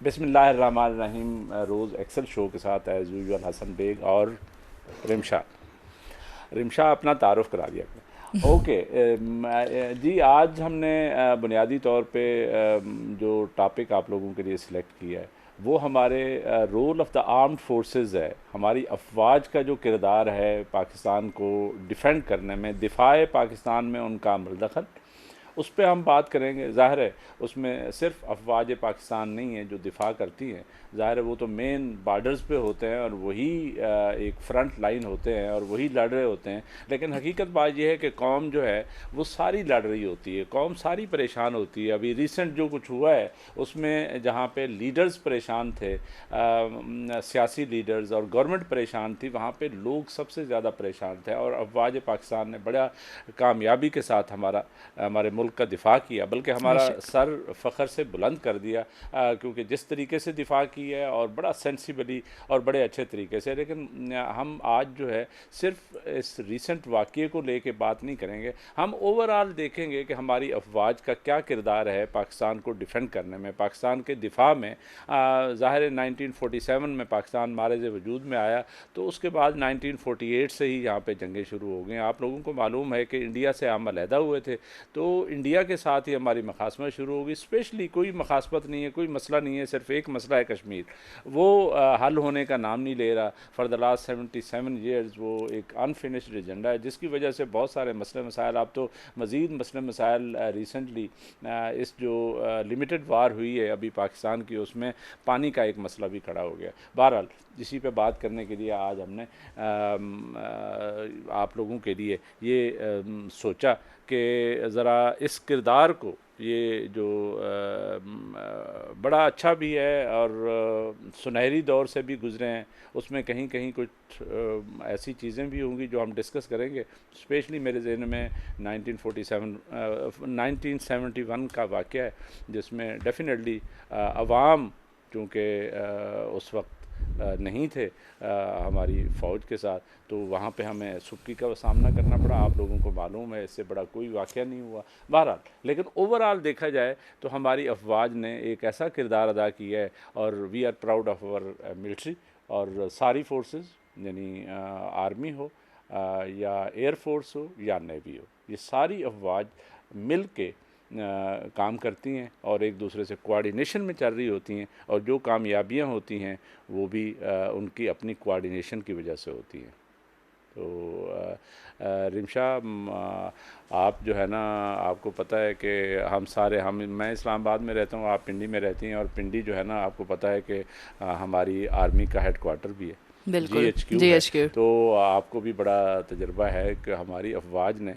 बिस्मिल्लाहिर्रहमानिर्रहीम। रोज़ Excel show के साथ एज़ यूजुअल हसन बेग और रिमशा। रिमशा अपना तारुफ करा दिया आपने। ओके। जी, आज हमने बुनियादी तौर पे जो टॉपिक आप लोगों के लिए सिलेक्ट किया है वो हमारे role of the armed forces है। हमारी अफवाज का जो किरदार है पाकिस्तान को डिफेंड करने में, दिफाए पाकिस्तान में उनका अमल दखल, उस पर हम बात करेंगे। ज़ाहिर है उसमें सिर्फ अफवाज पाकिस्तान नहीं है जो दिफा करती हैं, ज़ाहिर है वो तो मेन बॉर्डर्स पे होते हैं और वही एक फ्रंट लाइन होते हैं और वही लड़ रहे होते हैं। लेकिन हकीकत बात यह है कि कौम जो है वो सारी लड़ रही होती है, कौम सारी परेशान होती है। अभी रिसेंट जो कुछ हुआ है उसमें जहाँ पे लीडर्स परेशान थे, सियासी लीडर्स और गवर्नमेंट परेशान थी, वहाँ पे लोग सबसे ज़्यादा परेशान थे और अफवाज पाकिस्तान ने बड़ा कामयाबी के साथ हमारे मुल्क का दिफा किया, बल्कि हमारा सर फ़ख्र से बुलंद कर दिया, क्योंकि जिस तरीके से दिफा की है और बड़ा सेंसिबली और बड़े अच्छे तरीके से। लेकिन हम आज जो है सिर्फ इस रीसेंट वाक़ये को लेके बात नहीं करेंगे, हम ओवरऑल देखेंगे कि हमारी अफवाज का क्या किरदार है पाकिस्तान को डिफेंड करने में, पाकिस्तान के दिफा में। ज़ाहिर है 1947 में पाकिस्तान मारज़ वजूद में आया, तो उसके बाद 1948 से ही यहाँ पे जंगें शुरू हो गई। आप लोगों को मालूम है कि इंडिया से हम अलहदा हुए थे, तो इंडिया के साथ ही हमारी मखासमत शुरू होगी। स्पेशली कोई मखासमत नहीं है, कोई मसला नहीं है, सिर्फ एक मसला है कश्मीर, वो हल होने का नाम नहीं ले रहा। फॉर द लास्ट 77 ईयर्स वो एक अनफिनिश्ड एजेंडा है, जिसकी वजह से बहुत सारे मसले मसाइल, अब तो मज़ीद मसले मसाइल रिसेंटली इस जो लिमिटेड वार हुई है अभी पाकिस्तान की, उसमें पानी का एक मसला भी खड़ा हो गया। बहरहाल इसी पे बात करने के लिए आज हमने आप लोगों के लिए ये सोचा कि ज़रा इस किरदार को, ये जो बड़ा अच्छा भी है और सुनहरी दौर से भी गुज़रे हैं, उसमें कहीं कहीं कुछ ऐसी चीज़ें भी होंगी जो हम डिस्कस करेंगे। स्पेशली मेरे जहन में 1971 का वाक़या है, जिसमें डेफिनेटली अवाम चूँकि उस वक्त नहीं थे हमारी फ़ौज के साथ, तो वहाँ पे हमें सुक्की का सामना करना पड़ा। आप लोगों को मालूम है इससे बड़ा कोई वाक़या नहीं हुआ। बहरहाल लेकिन ओवरऑल देखा जाए तो हमारी अफवाज ने एक ऐसा किरदार अदा किया है और we are proud of our military और सारी फोर्सेस, यानी आर्मी हो या एयर फोर्स हो या नेवी हो, ये सारी अफवाज मिल के काम करती हैं और एक दूसरे से कोऑर्डिनेशन में चल रही होती हैं, और जो कामयाबियां होती हैं वो भी उनकी अपनी कोऑर्डिनेशन की वजह से होती हैं। तो रिमशा, आप जो है ना, आपको पता है कि मैं इस्लामाबाद में रहता हूँ, आप पिंडी में रहती हैं, और पिंडी जो है ना आपको पता है कि हमारी आर्मी का हेडक्वार्टर भी है, बिल्कुल GHQ है। GHQ। तो आपको भी बड़ा तजर्बा है कि हमारी अफवाज ने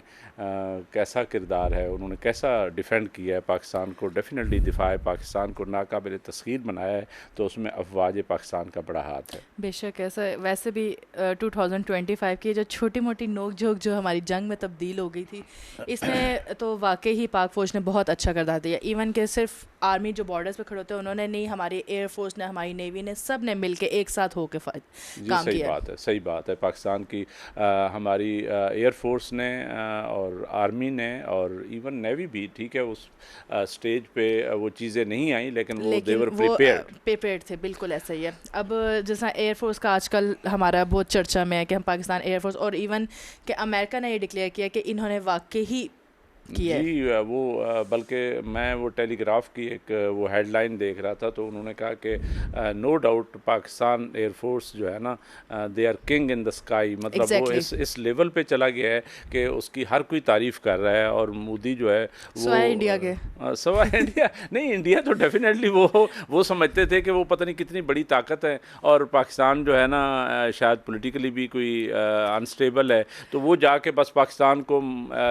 कैसा किरदार है, उन्होंने कैसा डिफेंड किया है पाकिस्तान को, डेफिनेटली दिफाए पाकिस्तान को नाकाबिल तस्खीर बनाया है, तो उसमें अफवाज पाकिस्तान का बड़ा हाथ है। बेशक ऐसा, वैसे भी 2025 की जो छोटी मोटी नोक झोंक जो हमारी जंग में तब्दील हो गई थी, इसमें तो वाकई ही पाक फ़ौज ने बहुत अच्छा किरदार दिया। इवन के सिर्फ आर्मी जो बॉर्डर्स पे खड़े होते हैं उन्होंने नहीं, हमारी एयर फोर्स ने, हमारी नेवी ने, सब ने मिल के एक साथ होकर जी काम सही किया। बात है, सही बात है। पाकिस्तान की हमारी एयर फोर्स ने और आर्मी ने और इवन नेवी भी, ठीक है, उस स्टेज पे वो चीज़ें नहीं आई, लेकिन वो लेकिन देवर वो प्रिपेयर्ड। प्रिपेयर्ड थे, बिल्कुल ऐसा ही है। अब जैसा एयरफोर्स का आजकल हमारा बहुत चर्चा में है कि हम पाकिस्तान एयरफोर्स, और इवन कि अमेरिका ने ये डिक्लेयर किया कि इन्होंने वाकई ही किया है। जी वो बल्कि मैं वो टेलीग्राफ की एक वो हेडलाइन देख रहा था, तो उन्होंने कहा कि नो डाउट पाकिस्तान एयरफोर्स जो है ना, they are king in the sky. मतलब वो एग्जैक्टली इस लेवल पे चला गया है कि उसकी हर कोई तारीफ़ कर रहा है, और मोदी जो है वो स्वाय इंडिया के। सवा इंडिया नहीं, इंडिया तो डेफिनेटली वो समझते थे कि वो पता नहीं कितनी बड़ी ताकत है, और पाकिस्तान जो है ना शायद पॉलिटिकली भी कोई अनस्टेबल है, तो वो जाके बस पाकिस्तान को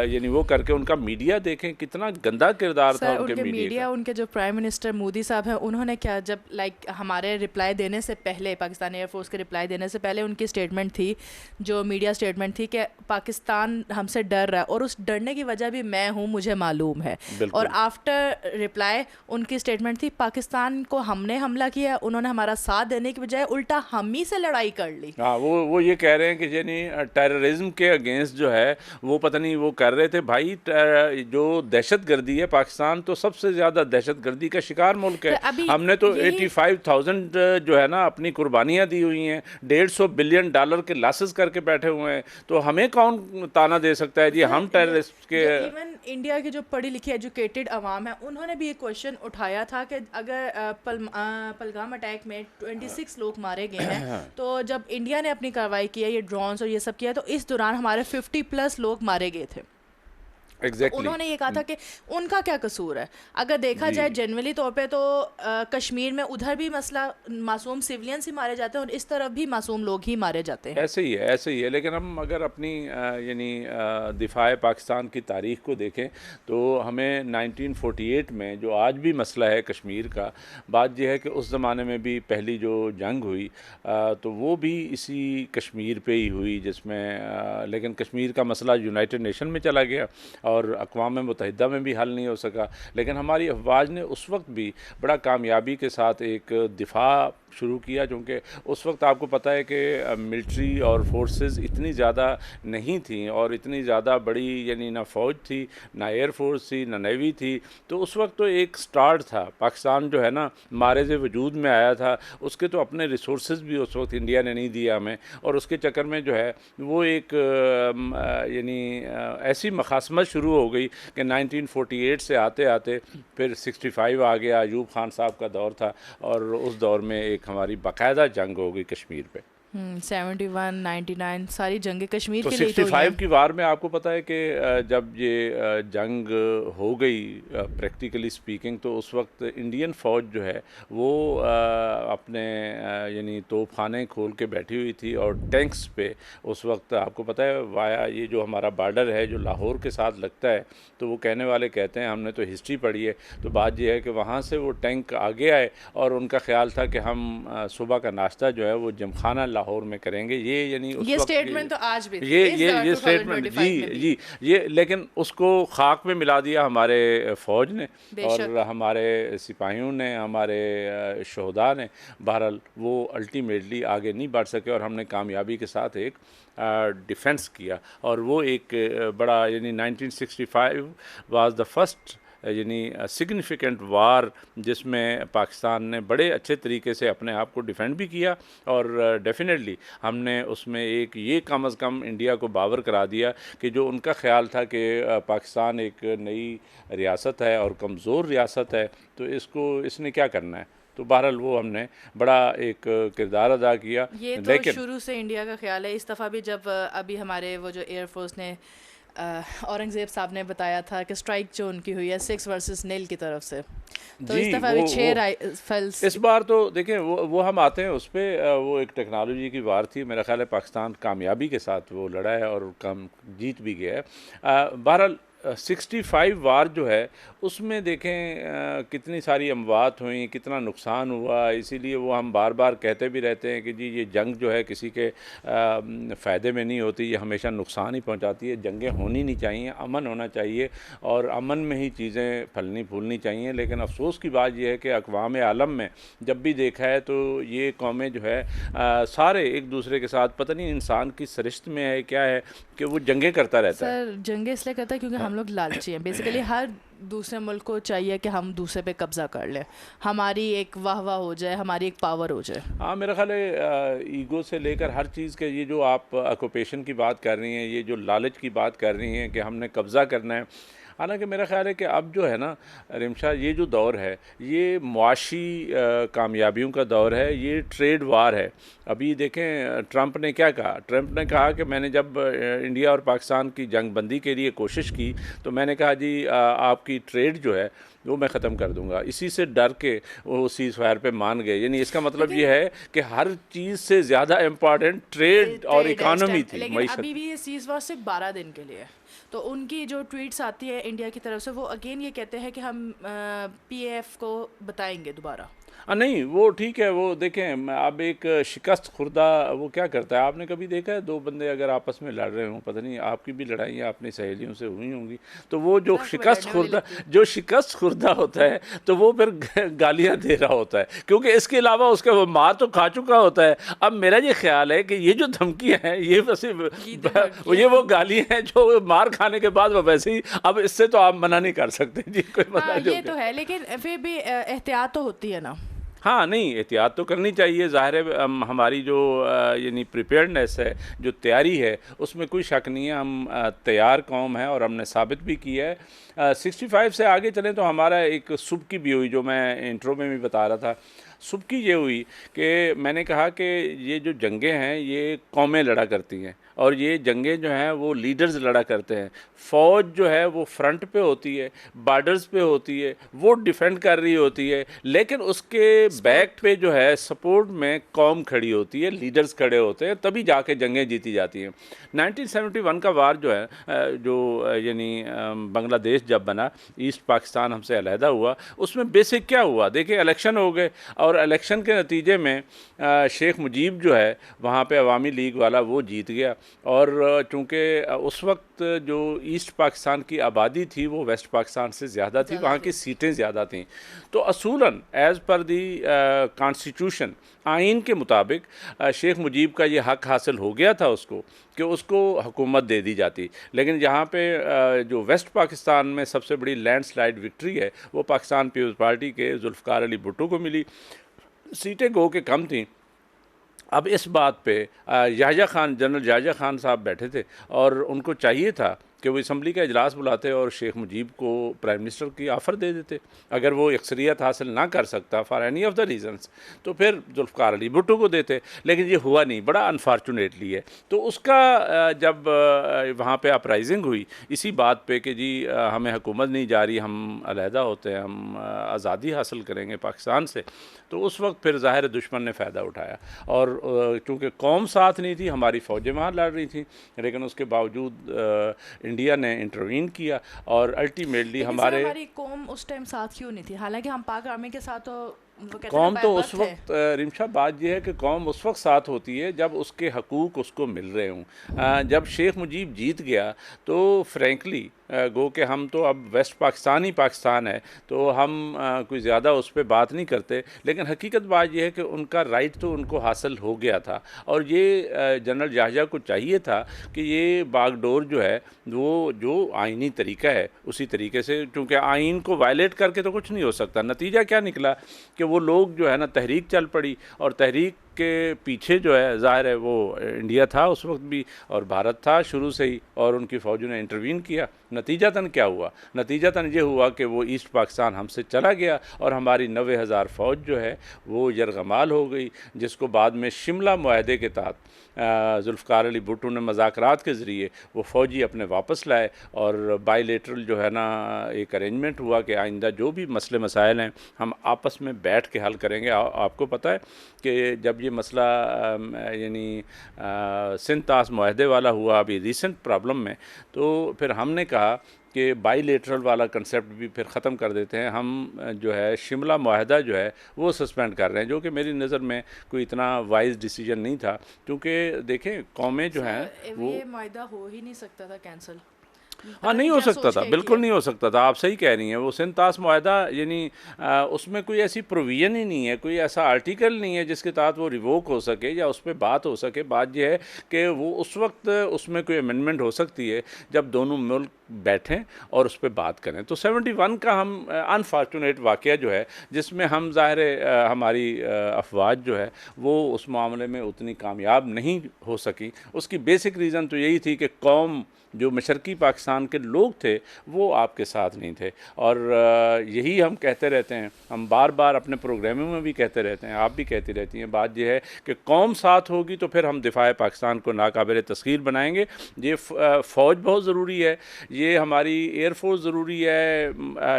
यानी वो करके, उनका मीडिया देखें कितना गंदा किरदार था सर उनके उनके मीडिया का। उनके जो प्राइम मिनिस्टर मोदी साहब हैं, उन्होंने क्या, जब हमारे रिप्लाई देने से पहले, पाकिस्तान एयरफोर्स के रिप्लाई देने से पहले उनकी स्टेटमेंट थी, जो मीडिया स्टेटमेंट थी, कि पाकिस्तान हमसे डर रहा है और उस डरने की वजह भी मैं हूँ, मुझे मालूम है। और आफ्टर रिप्लाई उनकी स्टेटमेंट थी, पाकिस्तान को हमने हमला किया, उन्होंने हमारा साथ देने की बजाय उल्टा हम ही से लड़ाई कर ली। हाँ, वो ये कह रहे हैं कि यानी टेररिज्म के अगेंस्ट जो है वो पता नहीं वो कर रहे थे। भाई जो दहशतगर्दी है, पाकिस्तान तो सबसे ज़्यादा दहशतगर्दी का शिकार मुल्क है। हमने तो 85,000 जो है ना अपनी कुर्बानियाँ दी हुई हैं, $150 बिलियन के लॉसेस करके बैठे हुए हैं, तो हमें कौन ताना दे सकता है जी हम टेररिस्ट के। इवन इंडिया की जो पढ़ी लिखी एजुकेटेड अवाम है उन्होंने भी एक क्वेश्चन उठाया था कि अगर पहलगाम अटैक में 26 लोग मारे गए हैं, तो जब इंडिया ने अपनी कार्रवाई की है, ये ड्रोन्स और ये सब किया, तो इस दौरान हमारे 50+ लोग मारे गए थे। Exactly. उन्होंने ये कहा था कि उनका क्या कसूर है। अगर देखा जाए जनरली तौर पे तो कश्मीर में उधर भी मसला मासूम सिविलियंस ही मारे जाते हैं और इस तरफ भी मासूम लोग ही मारे जाते हैं। ऐसे ही है। लेकिन हम अगर अपनी यानी दिफा पाकिस्तान की तारीख़ को देखें तो हमें 1948 में जो आज भी मसला है कश्मीर का, बात यह है कि उस ज़माने में भी पहली जो जंग हुई तो वो भी इसी कश्मीर पे ही हुई, जिसमें लेकिन कश्मीर का मसला यूनाइटेड नेशन में चला गया और अक़वाम मुत्तहिदा में भी हल नहीं हो सका। लेकिन हमारी अफवाज ने उस वक्त भी बड़ा कामयाबी के साथ एक दिफा शुरू किया, क्योंकि उस वक्त आपको पता है कि मिलिट्री और फोर्सेस इतनी ज़्यादा नहीं थी और इतनी ज़्यादा बड़ी यानी ना फ़ौज थी, ना एयर फोर्स थी, ना नेवी थी। तो उस वक्त तो एक स्टार्ट था, पाकिस्तान जो है ना मारेज़ वजूद में आया था, उसके तो अपने रिसोर्सेज भी उस वक्त इंडिया ने नहीं दिया हमें, और उसके चक्कर में जो है वो एक यानी ऐसी मखासमत शुरू हो गई कि 1948 से आते आते फिर 65 आ गया, अयूब खान साहब का दौर था, और उस दौर में एक हमारी बाकायदा जंग हो गई कश्मीर पे। 71, 99 सारी जंग कश्मीर तो के लिए 65 की वार में आपको पता है कि जब ये जंग हो गई प्रैक्टिकली स्पीकिंग, तो उस वक्त इंडियन फ़ौज जो है वो अपने यानी तोपखाने खोल के बैठी हुई थी और टैंक्स पे उस वक्त आपको पता है वाया ये जो हमारा बॉर्डर है जो लाहौर के साथ लगता है, तो वो कहने वाले कहते हैं, हमने तो हिस्ट्री पढ़ी है, तो बात ये है कि वहाँ से वो टैंक आगे आए और उनका ख्याल था कि हम सुबह का नाश्ता जो है वो जमखाना लाहौर में करेंगे। ये यानी ये स्टेटमेंट तो आज भी ये स्टेटमेंट जी ये, लेकिन उसको खाक में मिला दिया हमारे फ़ौज ने और हमारे सिपाहियों ने, हमारे शहदा ने। बहरहाल वो अल्टीमेटली आगे नहीं बढ़ सके और हमने कामयाबी के साथ एक डिफेंस किया, और वो एक बड़ा यानी 1965 वाज द फर्स्ट यानी सिग्निफिकेंट वार जिसमें पाकिस्तान ने बड़े अच्छे तरीके से अपने आप को डिफेंड भी किया, और डेफिनेटली हमने उसमें एक ये कम अज़ कम इंडिया को बावर करा दिया कि जो उनका ख्याल था कि पाकिस्तान एक नई रियासत है और कमज़ोर रियासत है, तो इसने क्या करना है। तो बहरहाल वो हमने बड़ा एक किरदार अदा किया। ये तो लेकिन शुरू से इंडिया का ख्याल है। इस दफ़ा भी जब अभी हमारे वो जो एयरफोर्स ने औरंगज़ेब साहब ने बताया था कि स्ट्राइक जो उनकी हुई है 6 वर्सेस 0 की तरफ से, तो इस दफ़ा भी 6 राइफल्स। इस बार तो देखें वो हम आते हैं उस पर, वो एक टेक्नोलॉजी की वार थी, मेरा ख्याल है पाकिस्तान कामयाबी के साथ वो लड़ा है और काम जीत भी गया है। बहरहाल 65 वार जो है उसमें देखें कितनी सारी अमवात हुई, कितना नुकसान हुआ, इसीलिए वो हम बार बार कहते भी रहते हैं कि जी ये जंग जो है किसी के फ़ायदे में नहीं होती, ये हमेशा नुकसान ही पहुंचाती है। जंगें होनी नहीं चाहिए, अमन होना चाहिए और अमन में ही चीज़ें फलनी फूलनी चाहिए। लेकिन अफसोस की बात यह है कि अक़वाम आलम में जब भी देखा है तो ये कौमें जो है सारे एक दूसरे के साथ पता नहीं इंसान की सरिश्त में है क्या है कि वो जंगें करता रहता है। सर जंगें इसलिए करता है क्योंकि हम लोग लालची हैं। बेसिकली हर दूसरे मुल्क को चाहिए कि हम दूसरे पे कब्जा कर लें, हमारी एक वाह हो जाए, हमारी एक पावर हो जाए। हाँ, मेरा ख्याल है ईगो से लेकर हर चीज़ के, ये जो आप ऑक्यूपेशन की बात कर रही हैं, ये जो लालच की बात कर रही हैं कि हमने कब्ज़ा करना है, हालांकि मेरा ख्याल है कि अब जो है ना रिमशा, ये जो दौर है ये मुआशी कामयाबियों का दौर है, ये ट्रेड वार है। अभी देखें ट्रंप ने क्या कहा, ट्रंप ने कहा कि मैंने जब इंडिया और पाकिस्तान की जंग बंदी के लिए कोशिश की तो मैंने कहा जी आपकी ट्रेड जो है वो मैं ख़त्म कर दूंगा। इसी से डर के वो सीज़ फायर पे मान गए। यानी इसका मतलब ये है कि हर चीज़ से ज़्यादा इम्पॉर्टेंट ट्रेड और इकानमी थी। लेकिन अभी भी ये सीज़ फायर सिर्फ 12 दिन के लिए, तो उनकी जो ट्वीट्स आती है इंडिया की तरफ से वो अगेन ये कहते हैं कि हम PAF को बताएंगे दोबारा। नहीं वो ठीक है, वो देखें अब एक शिकस्त खुर्दा वो क्या करता है, आपने कभी देखा है दो बंदे अगर आपस में लड़ रहे हों, पता नहीं आपकी भी लड़ाइयाँ अपनी सहेलियों से हुई होंगी, तो वो जो मैं शिकस्त लड़ने वाली खुर्दा लगती हूँ। जो शिकस्त खुर्दा होता है तो वो फिर गालियाँ दे रहा होता है, क्योंकि इसके अलावा उसका वो मार तो खा चुका होता है। अब मेरा ये ख्याल है कि ये जो धमकियाँ हैं ये बस गीदड़ धमकियाँ। ये वो गालियाँ हैं जो मार खाने के बाद वो वैसे ही, अब इससे तो आप मना नहीं कर सकते जी, कोई मना हाँ नहीं ये तो है, लेकिन फिर भी एहतियात तो होती है ना। हाँ नहीं, एहतियात तो करनी चाहिए, ज़ाहिर है हमारी जो यानी प्रिपेयर्डनेस है, जो तैयारी है, उसमें कोई शक नहीं है, हम तैयार कौम है और हमने साबित भी किया है। 65 से आगे चलें तो हमारा एक सुबह की भी हुई, जो मैं इंट्रो में भी बता रहा था, सुबह की ये हुई कि मैंने कहा कि ये जो जंगें हैं ये कौमें लड़ा करती हैं, और ये जंगें जो हैं वो लीडर्स लड़ा करते हैं। फ़ौज जो है वो फ्रंट पे होती है, बॉर्डर्स पे होती है, वो डिफेंड कर रही होती है, लेकिन उसके बैक पे जो है सपोर्ट में कौम खड़ी होती है, लीडर्स खड़े होते हैं, तभी जाके जंगें जीती जाती हैं। 1971 का वार जो है जो यानी बांग्लादेश जब बना, ईस्ट पाकिस्तान हमसे अलहदा हुआ, उसमें बेसिक क्या हुआ, देखिए इलेक्शन हो गए, और इलेक्शन के नतीजे में शेख मुजीब जो है वहाँ पे अवामी लीग वाला वो जीत गया, और चूँकि उस वक्त जो ईस्ट पाकिस्तान की आबादी थी वो वेस्ट पाकिस्तान से ज़्यादा थी, वहाँ की सीटें ज़्यादा थीं, तो असूलन एज़ पर दी कॉन्स्टिट्यूशन, आइन के मुताबिक शेख मुजीब का ये हक़ हासिल हो गया था उसको कि उसको हुकूमत दे दी जाती। लेकिन जहाँ पे जो वेस्ट पाकिस्तान में सबसे बड़ी लैंडस्लाइड विक्ट्री है वो पाकिस्तान पीपल्स पार्टी के जुल्फ़िकार अली भुट्टो को मिली, सीटें गो के कम थीं। अब इस बात पे याह्या खान, जनरल याह्या खान साहब बैठे थे और उनको चाहिए था कि वो असम्बली का इजलास बुलाते और शेख मुजीब को प्राइम मिनिस्टर की ऑफ़र दे देते। अगर वो अक्सरियत हासिल ना कर सकता for any of the reasons तो फिर जुल्फ़िकार अली भुट्टो को देते, लेकिन ये हुआ नहीं, बड़ा अनफॉर्चुनेटली है। तो उसका जब वहाँ पे अपराइजिंग हुई इसी बात पे कि जी हमें हुकूमत नहीं जा रही, हम अलहदा होते हैं, हम आज़ादी हासिल करेंगे पाकिस्तान से, तो उस वक्त फिर ज़ाहिर दुश्मन ने फ़ायदा उठाया, और चूँकि कौम साथ नहीं थी, हमारी फ़ौजें वहाँ लड़ रही थी, लेकिन उसके बावजूद इंडिया ने इंटरवीन किया और अल्टीमेटली हमारी कौम उस टाइम साथ क्यों नहीं थी? हालांकि हम पाक आर्मी के साथ तो कौम तो उस वक्त रिमशा बात यह है कि कौम उस वक्त साथ होती है जब उसके हकूक़ उसको मिल रहे हों। जब शेख मुजीब जीत गया तो फ्रेंकली गो कि हम तो अब वेस्ट पाकिस्तान ही पाकिस्तान है, तो हम कोई ज़्यादा उस पर बात नहीं करते, लेकिन हकीकत बात यह है कि उनका राइट तो उनको हासिल हो गया था, और ये जनरल याह्या को चाहिए था कि ये बागडोर जो है वो जो आइनी तरीका है उसी तरीके से, क्योंकि आइन को वायलेट करके तो कुछ नहीं हो सकता। नतीजा क्या निकला कि वो लोग जो है ना तहरीक चल पड़ी, और तहरीक के पीछे जो है ज़ाहिर है वो इंडिया था उस वक्त भी और भारत था शुरू से ही, और उनकी फ़ौजों ने इंटरवीन किया। नतीजतन क्या हुआ? नतीजतन ये हुआ कि वो ईस्ट पाकिस्तान हमसे चला गया और हमारी 90,000 फ़ौज जो है वो यरगमाल हो गई, जिसको बाद में शिमला मुआहदे के तहत जुल्फ़िकार अली भुट्टो ने मज़ाकरात के ज़रिए वो फ़ौजी अपने वापस लाए, और बायलेटरल जो है ना एक अरेंजमेंट हुआ कि आइंदा जो भी मसले मसाइल हैं हम आपस में बैठ के हल करेंगे। आपको पता है कि जब ये मसला यानी सिंध तास मुआहदे वाला हुआ अभी रिसेंट प्रॉब्लम में, तो फिर हमने कहा कि बाईलेटरल वाला कंसेप्ट भी फिर ख़त्म कर देते हैं, हम जो है शिमला मुआहदा जो है वो सस्पेंड कर रहे हैं, जो कि मेरी नज़र में कोई इतना वाइज डिसीजन नहीं था, क्योंकि देखें कौमें जो हैं वो ये मुआहदा हो ही नहीं सकता था कैंसिल। हाँ नहीं हो सकता था, बिल्कुल नहीं हो सकता था, आप सही कह रही हैं। वो सिंध तास मुआहदा यानी उसमें कोई ऐसी प्रोविज़न ही नहीं है, कोई ऐसा आर्टिकल नहीं है जिसके तहत वो रिवोक हो सके या उस पर बात हो सके। बात यह है कि वो उस वक्त उसमें कोई अमेंडमेंट हो सकती है जब दोनों मुल्क बैठें और उस पर बात करें। तो 71 का हम अनफॉर्चुनेट वाक़या जो है जिसमें हम ज़ाहिर हमारी अफवाज जो है वो उस मामले में उतनी कामयाब नहीं हो सकी। उसकी बेसिक रीज़न तो यही थी कि कौम जो मशरक़ी पाकिस्तान के लोग थे वो आपके साथ नहीं थे, और यही हम कहते रहते हैं, हम बार बार अपने प्रोग्रामों में भी कहते रहते हैं, आप भी कहती रहती हैं। बात यह है कि कौम साथ होगी तो फिर हम दिफाए पाकिस्तान को नाकाबिल तस्खीर बनाएंगे। ये फ़ौज बहुत ज़रूरी है, ये हमारी एयरफोर्स ज़रूरी है,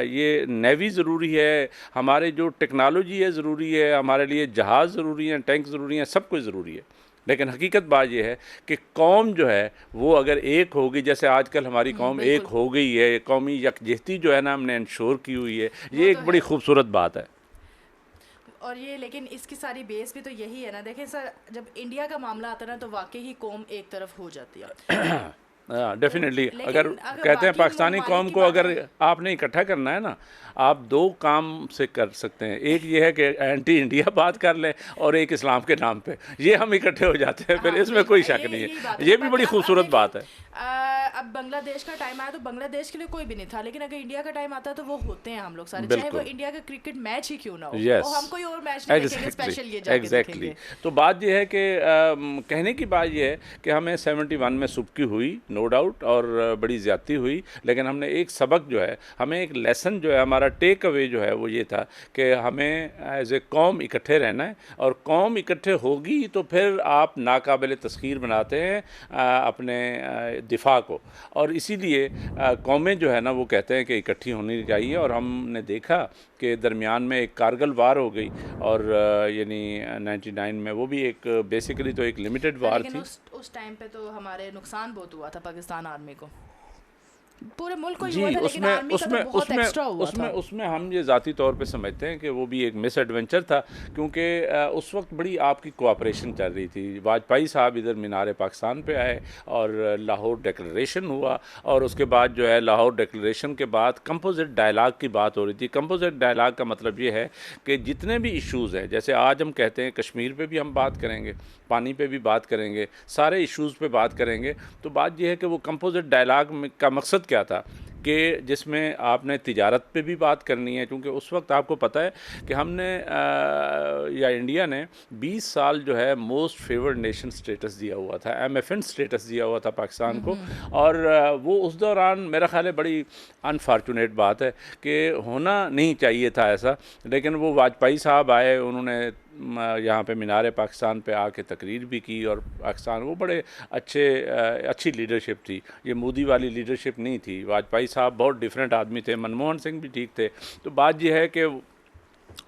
ये नेवी ज़रूरी है, हमारे जो टेक्नोलॉजी है ज़रूरी है, हमारे लिए जहाज़ ज़रूरी हैं, टैंक ज़रूरी हैं, सब कुछ ज़रूरी है। लेकिन हकीकत बात यह है कि कौम जो है वो अगर एक होगी, जैसे आजकल हमारी कौम एक हो गई है, कौमी यकजहती जो है ना हमने इंश्योर की हुई है, ये एक बड़ी खूबसूरत बात है। और ये लेकिन इसकी सारी बेस भी तो यही है ना, देखें सर, जब इंडिया का मामला आता है ना तो वाकई ही कौम एक तरफ हो जाती है। डेफिनेटली लेकिन अगर अगर कहते हैं बाकी पाकिस्तानी ममालिक कौम की को बात अगर है, आपने इकट्ठा करना है ना, आप दो काम से कर सकते हैं। एक ये है कि एंटी इंडिया बात कर लें, और एक इस्लाम के नाम पे ये हम इकट्ठे हो जाते हैं, फिर हाँ इसमें कोई शक ये नहीं यही बात है। है ये ना। भी बाकी बड़ी अब खूबसूरत देखें, बात है। अब बांग्लादेश का टाइम आया तो बांग्लादेश के लिए कोई भी नहीं था, लेकिन अगर इंडिया का टाइम आता है तो वो होते हैं हम लोग सारे, चाहे वो बिल्कुल, इंडिया का क्रिकेट मैच ही क्यों ना हो, यस, और हम कोई और मैच नहीं देखेंगे, एग्जैक्टली, स्पेशल ये जाके एग्जैक्टली। देखेंगे। तो बात यह है कि कहने की बात यह है कि हमें 71 में सुबकी हुई, नो डाउट, और बड़ी ज़्यादती हुई, लेकिन हमने एक सबक जो है, हमें एक लेसन जो है, हमारा टेक अवे जो है वो ये था कि हमें एज ए कौम इकट्ठे रहना है, और कौम इकट्ठे होगी तो फिर आप नाकाबिल तस्खीर बनाते हैं अपने दिफा को। और इसीलिए कौमें जो है ना वो कहते हैं कि इकट्ठी होनी चाहिए, और हमने देखा कि दरमियान में एक कारगिल वार हो गई, और यानी 99 में वो भी एक बेसिकली तो एक लिमिटेड वार लेकिन थी। उस टाइम पे तो हमारे नुकसान बहुत हुआ था पाकिस्तान आर्मी को, पूरे मुल्क को ही जी, हुआ था, लेकिन उसमें आर्मी का उसमें तो बहुत उसमें एक्स्ट्रा हुआ उसमें था। उसमें हम ये ज़ाती तौर पे समझते हैं कि वो भी एक मिस एडवेंचर था, क्योंकि उस वक्त बड़ी आपकी कोऑपरेशन चल रही थी। वाजपेयी साहब इधर मीनार पाकिस्तान पे आए, और लाहौर डिक्लेरेशन हुआ, और उसके बाद जो है लाहौर डिक्लेरेशन के बाद कंपोजिट डायलाग की बात हो रही थी। कंपोजिट डायलाग का मतलब ये है कि जितने भी इश्यूज़ हैं, जैसे आज हम कहते हैं कश्मीर पे भी हम बात करेंगे, पानी पे भी बात करेंगे, सारे इश्यूज़ पे बात करेंगे, तो बात यह है कि वो कंपोजिट डायलाग का मकसद क्या था कि जिसमें आपने तिजारत पे भी बात करनी है, क्योंकि उस वक्त आपको पता है कि हमने या इंडिया ने 20 साल जो है मोस्ट फेवर्ड नेशन स्टेटस दिया हुआ था, MFN स्टेटस दिया हुआ था पाकिस्तान को, और वो उस दौरान मेरा ख्याल है बड़ी अनफॉर्चुनेट बात है कि होना नहीं चाहिए था ऐसा, लेकिन वो वाजपेयी साहब आए, उन्होंने यहाँ पे मीनार पाकिस्तान पे आके तकरीर भी की, और पाकिस्तान वो बड़े अच्छी लीडरशिप थी, ये मोदी वाली लीडरशिप नहीं थी। वाजपेयी साहब बहुत डिफरेंट आदमी थे, मनमोहन सिंह भी ठीक थे। तो बात यह है कि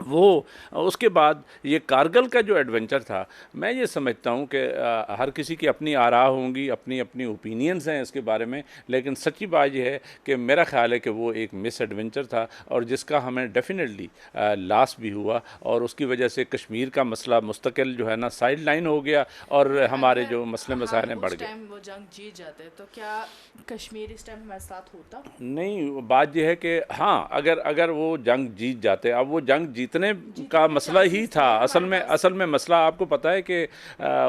वो उसके बाद ये कारगिल का जो एडवेंचर था, मैं ये समझता हूँ कि हर किसी की अपनी आरा होंगी, अपनी अपनी ओपिनियंस हैं इसके बारे में, लेकिन सच्ची बात यह है कि मेरा ख्याल है कि वो एक मिस एडवेंचर था, और जिसका हमें डेफिनेटली लॉस भी हुआ, और उसकी वजह से कश्मीर का मसला मुस्तकिल जो है ना साइड लाइन हो गया, और हमारे जो मसले मसाइल हैं बढ़ गए। वो जंग जीत जाते तो क्या कश्मीर इस टाइम हमारे साथ होता? नहीं, बात यह है कि हाँ, अगर वो जंग जीत जाते, अब वो जंग जीतने का मसला ही था, असल में मसला आपको पता है कि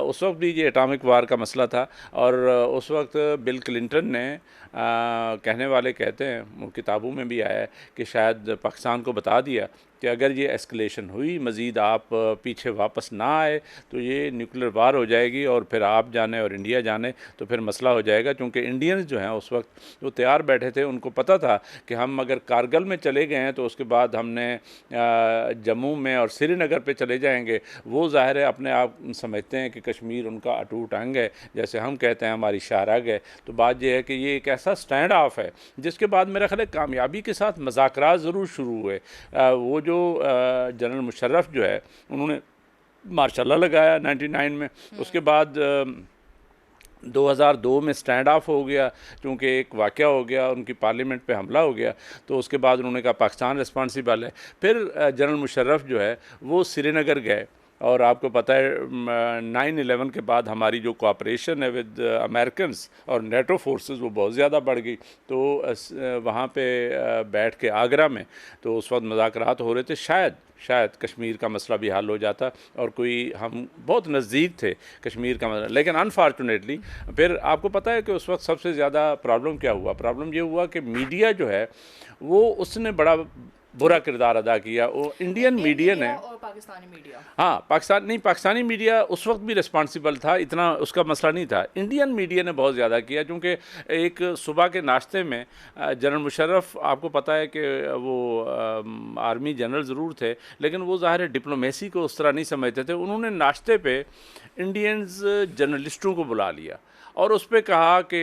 उस वक्त भी ये एटॉमिक वार का मसला था, और उस वक्त बिल क्लिंटन ने कहने वाले कहते हैं, वो किताबों में भी आया है कि शायद पाकिस्तान को बता दिया कि अगर ये एस्केलेशन हुई, मज़ीद आप पीछे वापस ना आए तो ये न्यूक्लियर वार हो जाएगी, और फिर आप जाने और इंडिया जाने तो फिर मसला हो जाएगा, क्योंकि इंडियंस जो हैं उस वक्त वो तैयार बैठे थे, उनको पता था कि हम अगर कारगिल में चले गए हैं तो उसके बाद हमने जम्मू में और श्रीनगर पे चले जाएंगे। वो ज़ाहिर है अपने आप समझते हैं कि कश्मीर उनका अटूट अंग है, जैसे हम कहते हैं हमारी शाहराग है। तो बात यह है कि ये एक ऐसा स्टैंड ऑफ है जिसके बाद मेरा ख्याल है कामयाबी के साथ मज़ाकरात ज़रूर शुरू हुए। वो जो जनरल मुशर्रफ जो है उन्होंने मार्शल लॉ लगाया 99 में, उसके बाद 2002 में स्टैंड ऑफ हो गया, क्योंकि एक वाक़या हो गया, उनकी पार्लियामेंट पे हमला हो गया, तो उसके बाद उन्होंने कहा पाकिस्तान रिस्पॉन्सिबल है। फिर जनरल मुशर्रफ जो है वो श्रीनगर गए, और आपको पता है 9/11 के बाद हमारी जो कोऑपरेशन है विद अमेरिकन्स और नेटो फोर्सेस वो बहुत ज़्यादा बढ़ गई। तो वहाँ पे बैठ के आगरा में तो उस वक्त मुज़ाकरात हो रहे थे, शायद कश्मीर का मसला भी हल हो जाता, और कोई हम बहुत नज़दीक थे कश्मीर का मसला। लेकिन अनफॉर्चुनेटली फिर आपको पता है कि उस वक्त सबसे ज़्यादा प्रॉब्लम क्या हुआ? प्रॉब्लम ये हुआ कि मीडिया जो है वो उसने बड़ा बुरा किरदार अदा किया। वो इंडियन मीडिया ने, और पाकिस्तानी मीडिया, हाँ पाकिस्तानी मीडिया उस वक्त भी रिस्पॉन्सिबल था, इतना उसका मसला नहीं था। इंडियन मीडिया ने बहुत ज़्यादा किया, क्योंकि एक सुबह के नाश्ते में जनरल मुशर्रफ, आपको पता है कि वो आर्मी जनरल ज़रूर थे, लेकिन वो ज़ाहिर है डिप्लोमेसी को उस तरह नहीं समझते थे। उन्होंने नाश्ते पे इंडियंस जर्नलिस्टों को बुला लिया, और उस पे कहा कि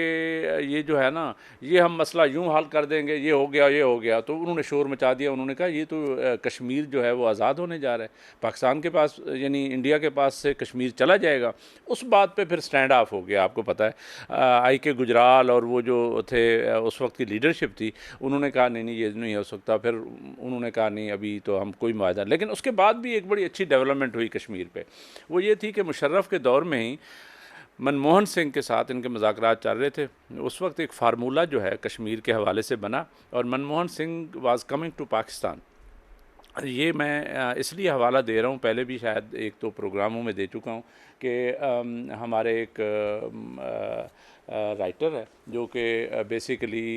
ये जो है ना, ये हम मसला यूं हल कर देंगे, ये हो गया। तो उन्होंने शोर मचा दिया। उन्होंने कहा ये तो कश्मीर जो है वो आज़ाद होने जा रहा है, पाकिस्तान के पास यानी इंडिया के पास से कश्मीर चला जाएगा। उस बात पे फिर स्टैंड ऑफ हो गया। आपको पता है आई के गुजराल और वो जो थे उस वक्त की लीडरशिप थी, उन्होंने कहा नहीं ये नहीं हो सकता। फिर उन्होंने कहा नहीं अभी तो हम कोई मुआहदा। लेकिन उसके बाद भी एक बड़ी अच्छी डेवलपमेंट हुई कश्मीर पे, वो ये थी कि मुशर्रफ के दौर में ही मनमोहन सिंह के साथ इनके मुज़ाकरात चल रहे थे। उस वक्त एक फार्मूला जो है कश्मीर के हवाले से बना और Manmohan Singh was coming to Pakistan. ये मैं इसलिए हवाला दे रहा हूँ, पहले भी शायद एक तो प्रोग्रामों में दे चुका हूँ कि हमारे एक राइटर है जो कि बेसिकली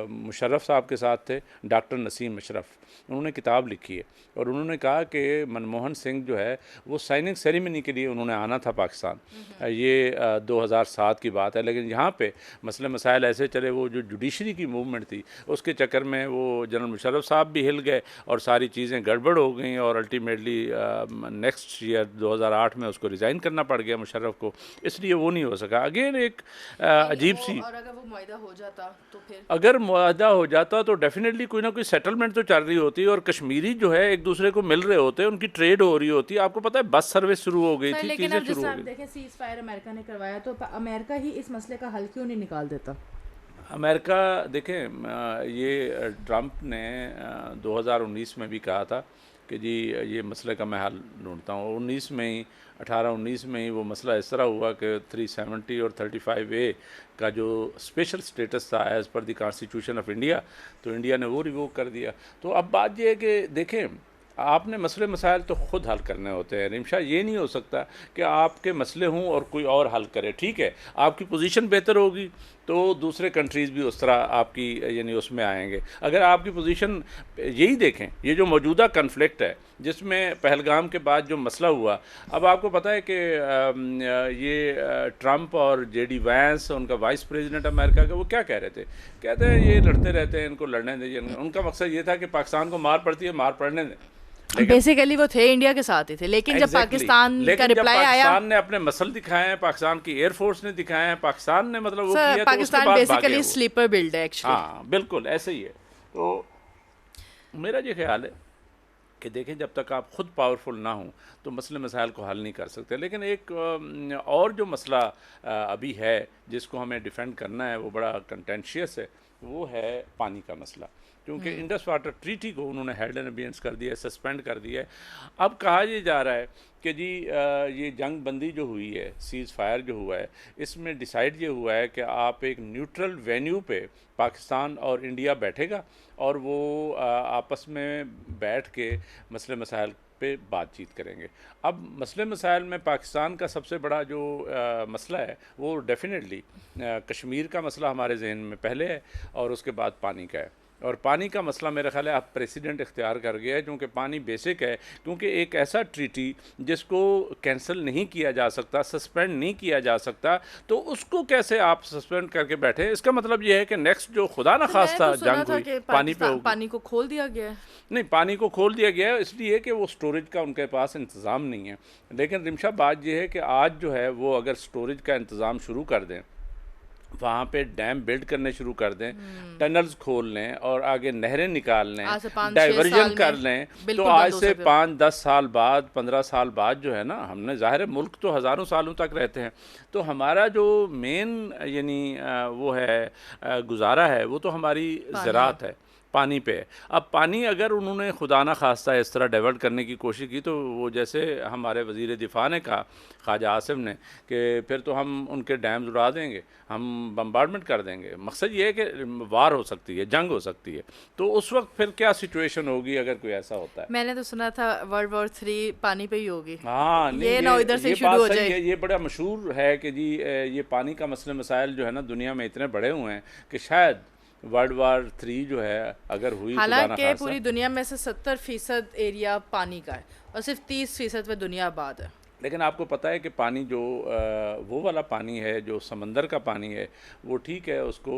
मुशर्रफ साहब के साथ थे, डॉक्टर नसीम अशरफ। उन्होंने किताब लिखी है और उन्होंने कहा कि मनमोहन सिंह जो है वो साइनिंग सेरेमनी के लिए उन्होंने आना था पाकिस्तान। ये 2007 की बात है। लेकिन यहाँ पे मसले मसाइल ऐसे चले, वो जो जुडिशरी की मूवमेंट थी उसके चक्कर में वो जनरल मुशर्रफ साहब भी हिल गए और सारी चीज़ें गड़बड़ हो गई और अल्टीमेटली नेक्स्ट ईयर 2008 में उसको रिज़ाइन करना पड़ गया मुशर्रफ को, इसलिए वो नहीं हो सका। अगेन एक अजीब सी, और अगर वो मुआहदा हो जाता तो फिर, अगर मुआहदा हो जाता तो डेफिनेटली कोई ना कोई सेटलमेंट तो चल रही होती और कश्मीरी जो है एक दूसरे को मिल रहे होते, उनकी ट्रेड हो रही होती। आपको पता है बस सर्विस शुरू हो गई थी, लेकिन चीज़ें अब शुरू जैसे हो आप गई। देखें सीज फायर अमेरिका ने करवाया, तो अमेरिका ही इस मसले का हल क्यों नहीं निकाल देता? अमेरिका देखें, ये ट्रंप ने 2019 में भी कहा था कि जी ये मसले का मैं हल ढूंढता हूँ। 19 में ही वो मसला इस तरह हुआ कि 370 और 35A का जो स्पेशल स्टेटस था as per the constitution of India, तो इंडिया ने वो रिवोक कर दिया। तो अब बात ये है कि देखें, आपने मसले मसाइल तो ख़ुद हल करने होते हैं रिमशा। ये नहीं हो सकता कि आपके मसले हों और कोई और हल करे। ठीक है, आपकी पोजीशन बेहतर होगी तो दूसरे कंट्रीज़ भी उस तरह आपकी यानी उसमें आएंगे। अगर आपकी पोजीशन, यही देखें ये जो मौजूदा कन्फ्लिक्ट है जिसमें पहलगाम के बाद जो मसला हुआ, अब आपको पता है कि ये ट्रंप और JD वैंस, उनका वाइस प्रेसिडेंट अमेरिका का, वो क्या कह रहे थे? कहते हैं ये लड़ते रहते हैं, इनको लड़ने दीजिए। उनका मकसद ये था कि पाकिस्तान को मार पड़ती है, मार पड़ने दें। बेसिकली वो थे इंडिया के साथ ही थे, लेकिन जब पाकिस्तान का रिप्लाई आया, पाकिस्तान ने अपने मसल दिखाए हैं, पाकिस्तान की एयरफोर्स ने दिखाए हैं, पाकिस्तान ने मतलब वो किया, तो पाकिस्तान बेसिकली स्लीपर बिल्ड है एक्चुअली। हाँ बिल्कुल ऐसे ही है। तो मेरा ये ख्याल है कि देखें, जब तक आप ख़ुद पावरफुल ना हों तो मसले मसाइल को हल नहीं कर सकते। लेकिन एक और जो मसला अभी है जिसको हमें डिफेंड करना है, वो बड़ा कंटेंशियस है, वो है पानी का मसला। क्योंकि इंडस वाटर ट्रीटी को उन्होंने हेल्ड एंड अबेयंस कर दिया है, सस्पेंड कर दिया है। अब कहा ये जा रहा है कि जी ये जंग बंदी जो हुई है, सीज़ फायर जो हुआ है, इसमें डिसाइड ये हुआ है कि आप एक न्यूट्रल वेन्यू पे पाकिस्तान और इंडिया बैठेगा और वो आपस में बैठ के मसले मसाइल पे बातचीत करेंगे। अब मसले मसाइल में पाकिस्तान का सबसे बड़ा जो मसला है वो डेफिनेटली कश्मीर का मसला हमारे जहन में पहले है और उसके बाद पानी का है। और पानी का मसला मेरा ख्याल है अब प्रेसिडेंट इख्तियार कर गया है, क्योंकि पानी बेसिक है। क्योंकि एक ऐसा ट्रीटी जिसको कैंसिल नहीं किया जा सकता, सस्पेंड नहीं किया जा सकता, तो उसको कैसे आप सस्पेंड करके बैठे? इसका मतलब ये है कि नेक्स्ट जो खुदा न खास्ता जंग हुई पानी पे होगी। पानी को खोल दिया गया है। नहीं, पानी को खोल दिया गया है इसलिए कि वो स्टोरेज का उनके पास इंतज़ाम नहीं है। लेकिन रिमशा बात ये है कि आज जो है वो अगर स्टोरेज का इंतज़ाम शुरू कर दें, वहाँ पे डैम बिल्ड करने शुरू कर दें, टनल्स खोल लें और आगे नहरें निकाल लें, डाइवर्जन कर लें, तो आज से 5-10 साल बाद, 15 साल बाद जो है ना, हमने ज़ाहिर है मुल्क तो हज़ारों सालों तक रहते हैं, तो हमारा जो मेन यानी वो है गुजारा है वो तो हमारी ज़राअत है, पानी पे है। अब पानी अगर उन्होंने खुदा ना खास्ता इस तरह डाइवर्ट करने की कोशिश की, तो वो जैसे हमारे वज़ीर दिफा ने कहा, ख्वाजा आसिफ ने, कि फिर तो हम उनके डैम्स उड़ा देंगे, हम बम्बार्डमेंट कर देंगे। मकसद ये है कि वार हो सकती है, जंग हो सकती है। तो उस वक्त फिर क्या सिचुएशन होगी अगर कोई ऐसा होता है? मैंने तो सुना था वर्ल्ड वॉर 3 पानी पे ही होगी। हाँ, ये ना इधर से शुरू हो जाए। ये बड़ा मशहूर है कि जी ये पानी का मसले मसाइल जो है ना दुनिया में इतने बड़े हुए हैं कि शायद वर्ल्ड वार 3 जो है अगर हुई, हालांकि पूरी दुनिया में से 70% एरिया पानी का है और सिर्फ 30% पे दुनिया आबाद है। लेकिन आपको पता है कि पानी जो वो वाला पानी है जो समंदर का पानी है वो ठीक है, उसको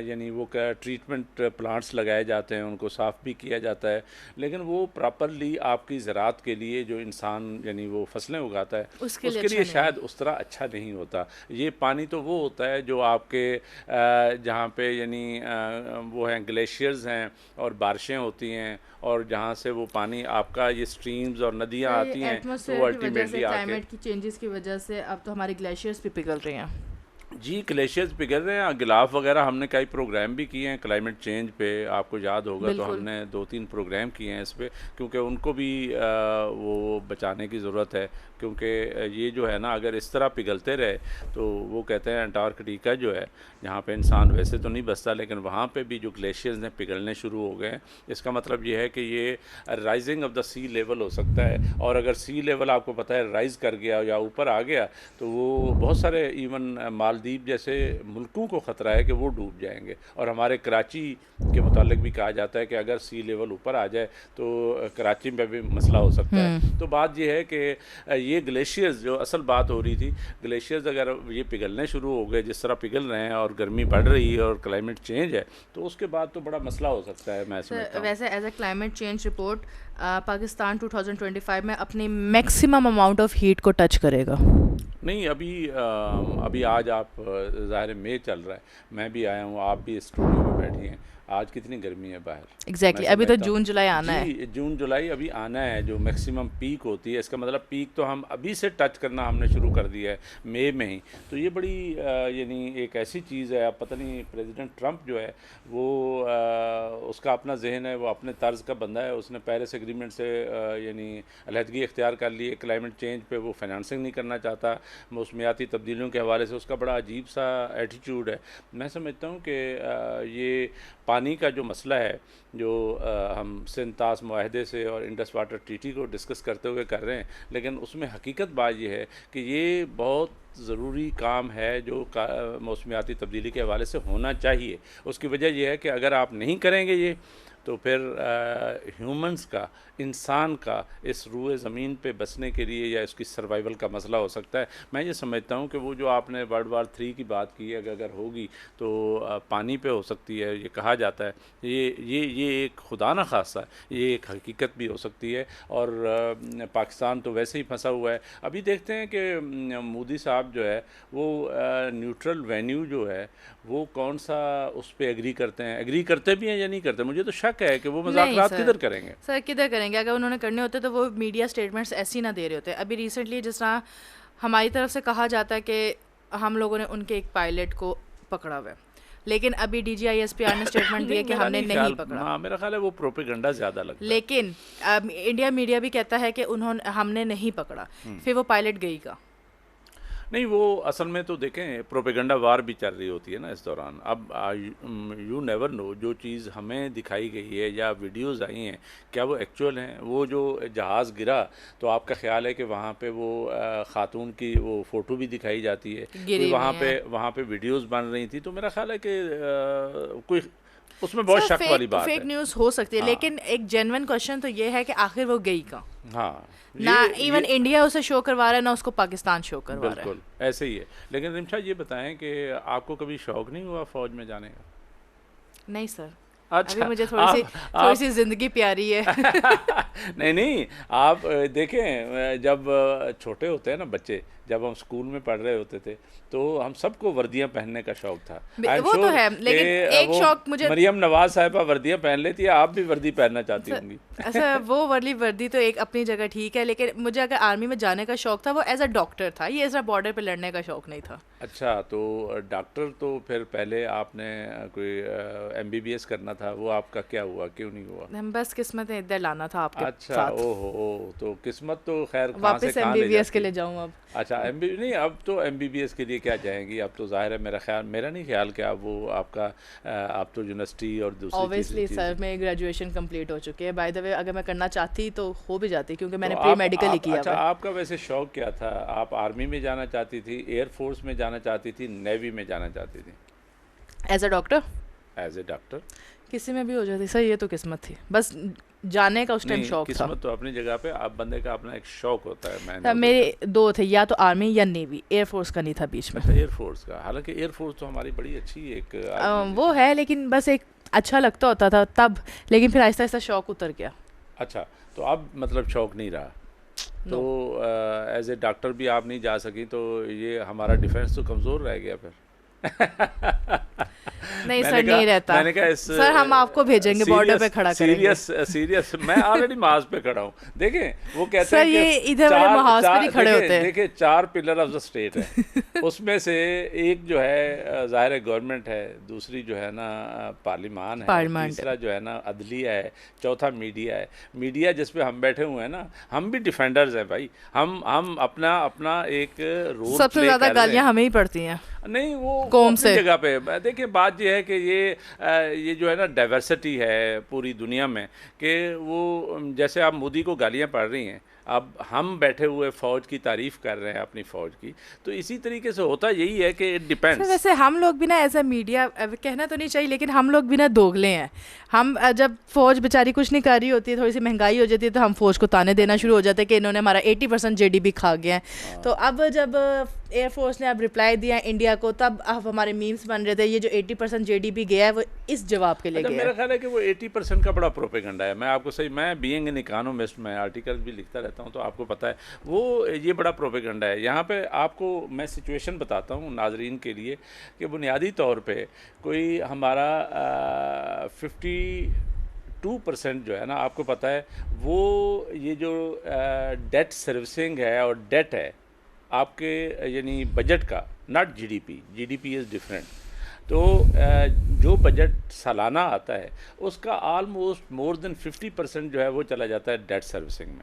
यानी वो क्या ट्रीटमेंट प्लांट्स लगाए जाते हैं, उनको साफ़ भी किया जाता है, लेकिन वो प्रॉपरली आपकी ज़राअत के लिए जो इंसान यानी वो फसलें उगाता है उसके लिए उसके लिए अच्छा नहीं है। शायद उस तरह अच्छा नहीं होता। ये पानी तो वो होता है जो आपके जहाँ पे यानी वो हैं ग्लेशियर्स हैं और बारिशें होती हैं, और जहाँ से वो पानी आपका ये स्ट्रीम्स और नदियाँ सर ये आती हैं तो वो एटमॉस्फेयर की वजह से, अल्टीमेटली आके क्लाइमेट की चेंजेस की वजह से अब तो हमारे ग्लेशियर्स भी पिघल रहे हैं। जी ग्लेशियर्स पिघल रहे हैं। गिलाफ वगैरह हमने कई प्रोग्राम भी किए हैं क्लाइमेट चेंज पे, आपको याद होगा तो बिल्कुल। हमने 2-3 प्रोग्राम किए हैं इस पे, क्योंकि उनको भी वो बचाने की ज़रूरत है, क्योंकि ये जो है ना अगर इस तरह पिघलते रहे तो वो कहते हैं अंटार्कटिका जो है जहाँ पे इंसान वैसे तो नहीं बसता, लेकिन वहाँ पे भी जो ग्लेशियर्स हैं पिघलने शुरू हो गए हैं। इसका मतलब ये है कि ये rising of the sea level हो सकता है, और अगर सी लेवल आपको पता है राइज़ कर गया या ऊपर आ गया तो वो बहुत सारे इवन मालदीव जैसे मुल्कों को ख़तरा है कि वो डूब जाएंगे। और हमारे कराची के मुतालिक भी कहा जाता है कि अगर सी लेवल ऊपर आ जाए तो कराची में भी मसला हो सकता है। तो बात ये है कि ये ग्लेशियर्स जो असल बात हो रही थी, ग्लेशियर्स अगर ये पिघलने शुरू हो गए जिस तरह पिघल रहे हैं और गर्मी बढ़ रही है और क्लाइमेट चेंज है, तो उसके बाद तो बड़ा मसला हो सकता है, मैं समझता हूँ। वैसे as a climate change report Pakistan 2025 में अपनी मैक्सिमम अमाउंट ऑफ हीट को टच करेगा। नहीं अभी आज आप ज़ाहिर मई चल रहा है, मैं भी आया हूँ, आप भी स्टूडियो में बैठी हैं, आज कितनी गर्मी है बाहर। एग्जैक्टली अभी तो जून जुलाई आना है। जी जून जुलाई अभी आना है जो मैक्सिमम पीक होती है, इसका मतलब पीक तो हम अभी से टच करना हमने शुरू कर दिया है मई में ही। तो ये बड़ी यानी एक ऐसी चीज़ है, आप पता नहीं प्रेसिडेंट ट्रंप जो है वो उसका अपना जहन है, वो अपने तर्ज का बंदा है, उसने पेरिस एग्रीमेंट से यानी अलहदगी इख्तियार कर ली है, क्लाइमेट चेंज पे वो फाइनेंसिंग नहीं करना चाहता, मौसमियाती तब्दीलियों के हवाले से उसका बड़ा अजीब सा एटीट्यूड है। मैं समझता हूँ कि ये पानी का जो मसला है जो हम सिंतास मुआहदे से और इंडस वाटर ट्रीटी को डिस्कस करते हुए कर रहे हैं, लेकिन उसमें हकीकत बात ये है कि ये बहुत ज़रूरी काम है जो मौसमियाती तब्दीली के हवाले से होना चाहिए। उसकी वजह यह है कि अगर आप नहीं करेंगे ये तो फिर ह्यूमंस का, इंसान का इस रूए ज़मीन पे बसने के लिए या इसकी सर्वाइवल का मसला हो सकता है। मैं ये समझता हूँ कि वो जो आपने वर्ल्ड वार 3 की बात की है अगर होगी तो पानी पे हो सकती है, ये कहा जाता है, ये एक खुदा न खासा ये एक हकीकत भी हो सकती है। और पाकिस्तान तो वैसे ही फंसा हुआ है। अभी देखते हैं कि मोदी साहब जो है वो न्यूट्रल वेन्यू जो है वो कौन सा उस पर एग्री करते हैं, एग्री करते भी हैं या नहीं करते, मुझे तो शक है कि वो नहीं मज़ाकरात किधर करेंगे। सर किधर करेंगे, अगर उन्होंने करने होते तो वो मीडिया स्टेटमेंट्स ऐसे ही ना दे रहे होते। अभी रिसेंटली जिस तरह हमारी तरफ से कहा जाता है कि हम लोगों ने उनके एक पायलट को पकड़ा हुआ है, लेकिन अभी DGISPR ने स्टेटमेंट दिया कि हमने नहीं पकड़ा। हाँ मेरा ख्याल है वो प्रोपेगेंडा ज़्यादा लगता है। लेकिन इंडिया मीडिया भी कहता है कि उन्होंने हमने नहीं पकड़ा, फिर वो पायलट गई का। नहीं वो असल में तो देखें प्रोपेगेंडा वार भी चल रही होती है ना इस दौरान। अब यू नेवर नो, जो चीज़ हमें दिखाई गई है या वीडियोस आई हैं क्या वो एक्चुअल हैं। वो जो जहाज़ गिरा तो आपका ख्याल है कि वहाँ पे वो ख़ातून की वो फ़ोटो भी दिखाई जाती है, कोई वहाँ पे वीडियोस बन रही थी, तो मेरा ख्याल है कि कोई उसमें बहुत शक वाली बात है। फेक न्यूज़ हो सकती है, हाँ। लेकिन एक जेन्युइन क्वेश्चन तो ये है कि आखिर वो गई का। हाँ ना इवन इंडिया उसे शो करवा रहा है ना उसको पाकिस्तान शो करवा रहा है। बिल्कुल ऐसे ही है। लेकिन रिमशा ये बताएं कि आपको कभी शौक नहीं हुआ फ़ौज में जाने का? नहीं सर, अच्छा अभी मुझे थोड़ी सी जिंदगी प्यारी है। नहीं आप देखें जब छोटे होते हैं ना बच्चे, जब हम स्कूल में पढ़ रहे होते थे तो हम सबको वर्दियां पहनने का शौक था। वो तो है, लेकिन एक शौक मुझे मरियम नवाज साहिबा वर्दियां पहन लेती है, आप भी वर्दी पहनना चाहती होंगी। अच्छा वो वाली वर्दी तो एक अपनी जगह ठीक है, लेकिन मुझे अगर आर्मी में जाने का शौक था वो एज अ डॉक्टर था, ये एज अ बॉर्डर पे लड़ने का शौक नहीं था। अच्छा तो डॉक्टर तो फिर पहले आपने कोई MBBS करना था, वो आपका क्या हुआ, क्यों नहीं हुआ? बस किस्मत है इधर लाना था आपके अच्छा साथ। ओहो, तो किस्मत तो खैर वापस MBBS के लिए जाऊँ अब। अच्छा नहीं अब तो MBBS के लिए क्या जाएंगी, अब तो जाहिर है मेरा नहीं ख्याल कि आप वो आपका आप तो यूनिवर्सिटी और दूसरी ऑब्वियसली सर मेरी ग्रेजुएशन कंप्लीट हो चुकी है। बाय द वे अगर मैं करना चाहती तो हो भी जाती, क्योंकि मैंने प्री मेडिकल ही किया। अच्छा आपका वैसे शौक क्या था? आप आर्मी में जाना चाहती थी, एयरफोर्स में जाना चाहती थी, नेवी में जाना चाहती थी? As a doctor as a doctor किसी में भी हो जाती सर, ये तो किस्मत थी। बस जाने का उस टाइम नहीं, शौक था। किस्मत तो अपनी जगह पे, आप बंदे का अपना एक शौक होता है। मैंने तब मेरे दो थे, या तो आर्मी या नेवी, एयरफोर्स का नहीं था बीच में। अच्छा, एयरफोर्स का, हालांकि एयरफोर्स तो हमारी बड़ी अच्छी एक वो ऑर्गेनाइजेशन। है, लेकिन बस एक अच्छा लगता होता था तब, लेकिन फिर आहिस्ता आहिस्ता शौक उतर गया। अच्छा, तो अब मतलब शौक नहीं रहा, तो नो, एज ए डॉक्टर भी आप नहीं जा सकी, तो ये हमारा डिफेंस तो कमज़ोर रह गया फिर। नहीं सर, नहीं रहता। मैंने कहा इस सर हम आपको भेजेंगे बॉर्डर पे खड़ा करेंगे। सीरियस मैं ऑलरेडी मास पे खड़ा हूँ। देखें वो कहते सर हैं ये कि इधर वाले महाज पे नहीं खड़े होते। देखिए 4 पिलर ऑफ द स्टेट है, उसमें से एक जो है ज़ाहिर है गवर्नमेंट है, दूसरी जो है ना पार्लिमान है, पार्लियामेंट। तीसरा जो है ना अदलिया है, चौथा मीडिया है। मीडिया जिस पे हम बैठे हुए हैं ना, हम भी डिफेंडर्स हैं भाई, हम अपना अपना एक रोल सबसे प्ले ज्यादा कर रहे गालियां हैं। हमें ही पड़ती हैं नहीं वो कौम अपनी से। जगह पे देखिए, बात ये है कि ये जो है ना डाइवर्सिटी है पूरी दुनिया में, कि वो जैसे आप मोदी को गालियां पड़ रही हैं, अब हम बैठे हुए फ़ौज की तारीफ़ कर रहे हैं अपनी फ़ौज की, तो इसी तरीके से होता यही है कि इट सर डिपेंड्स। वैसे हम लोग भी ना एज अ मीडिया, कहना तो नहीं चाहिए, लेकिन हम लोग भी ना दोगले हैं। हम जब फौज बेचारी कुछ नहीं कर रही होती है, थोड़ी सी महंगाई हो जाती है, तो हम फौज को ताने देना शुरू हो जाते हैं कि इन्होंने हमारा 80% जीडीपी खा गया है। तो अब जब एयरफोर्स ने अब रिप्लाई दिया इंडिया को, तब अब हमारे मीम्स बन रहे थे, ये जो 80% जीडीपी गया है वो इस जवाब के लिए अच्छा, गया मेरा है। ख्याल है कि वो 80% का बड़ा प्रोपेगेंडा है। मैं आपको सही, मैं बीइंग एन इकोनॉमिस्ट, मैं आर्टिकल भी लिखता रहता हूँ, तो आपको पता है वो ये बड़ा प्रोपेगेंडा है। यहाँ पे आपको मैं सिचुएशन बताता हूँ नाजरीन के लिए, कि बुनियादी तौर पे कोई हमारा 52% जो है ना, आपको पता है वो ये जो डेट सर्विसिंग है और डेट है आपके, यानी बजट का, not GDP, GDP is different. तो जो बजट सालाना आता है उसका ऑलमोस्ट मोर देन 50% जो है वो चला जाता है डेट सर्विसिंग में,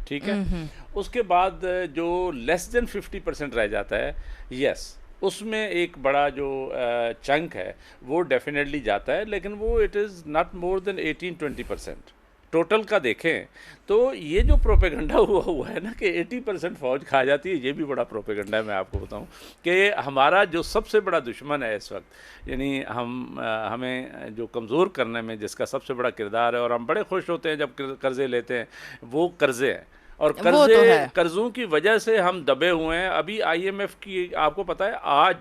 ठीक है। उसके बाद जो लेस देन 50% रह जाता है, यस, उसमें एक बड़ा जो चंक है वो डेफिनेटली जाता है, लेकिन वो it is not more than 18-20%। Total का देखें तो ये जो प्रोपेगेंडा हुआ है ना कि 80% फ़ौज खा जाती है, ये भी बड़ा प्रोपेगेंडा है। मैं आपको बताऊं कि हमारा जो सबसे बड़ा दुश्मन है इस वक्त, यानी हमें जो कमज़ोर करने में जिसका सबसे बड़ा किरदार है, और हम बड़े खुश होते हैं जब कर्ज़े लेते हैं, वो कर्ज़े हैं। और वो तो है। कर्ज़ों की वजह से हम दबे हुए हैं। अभी आईएमएफ की, आपको पता है आज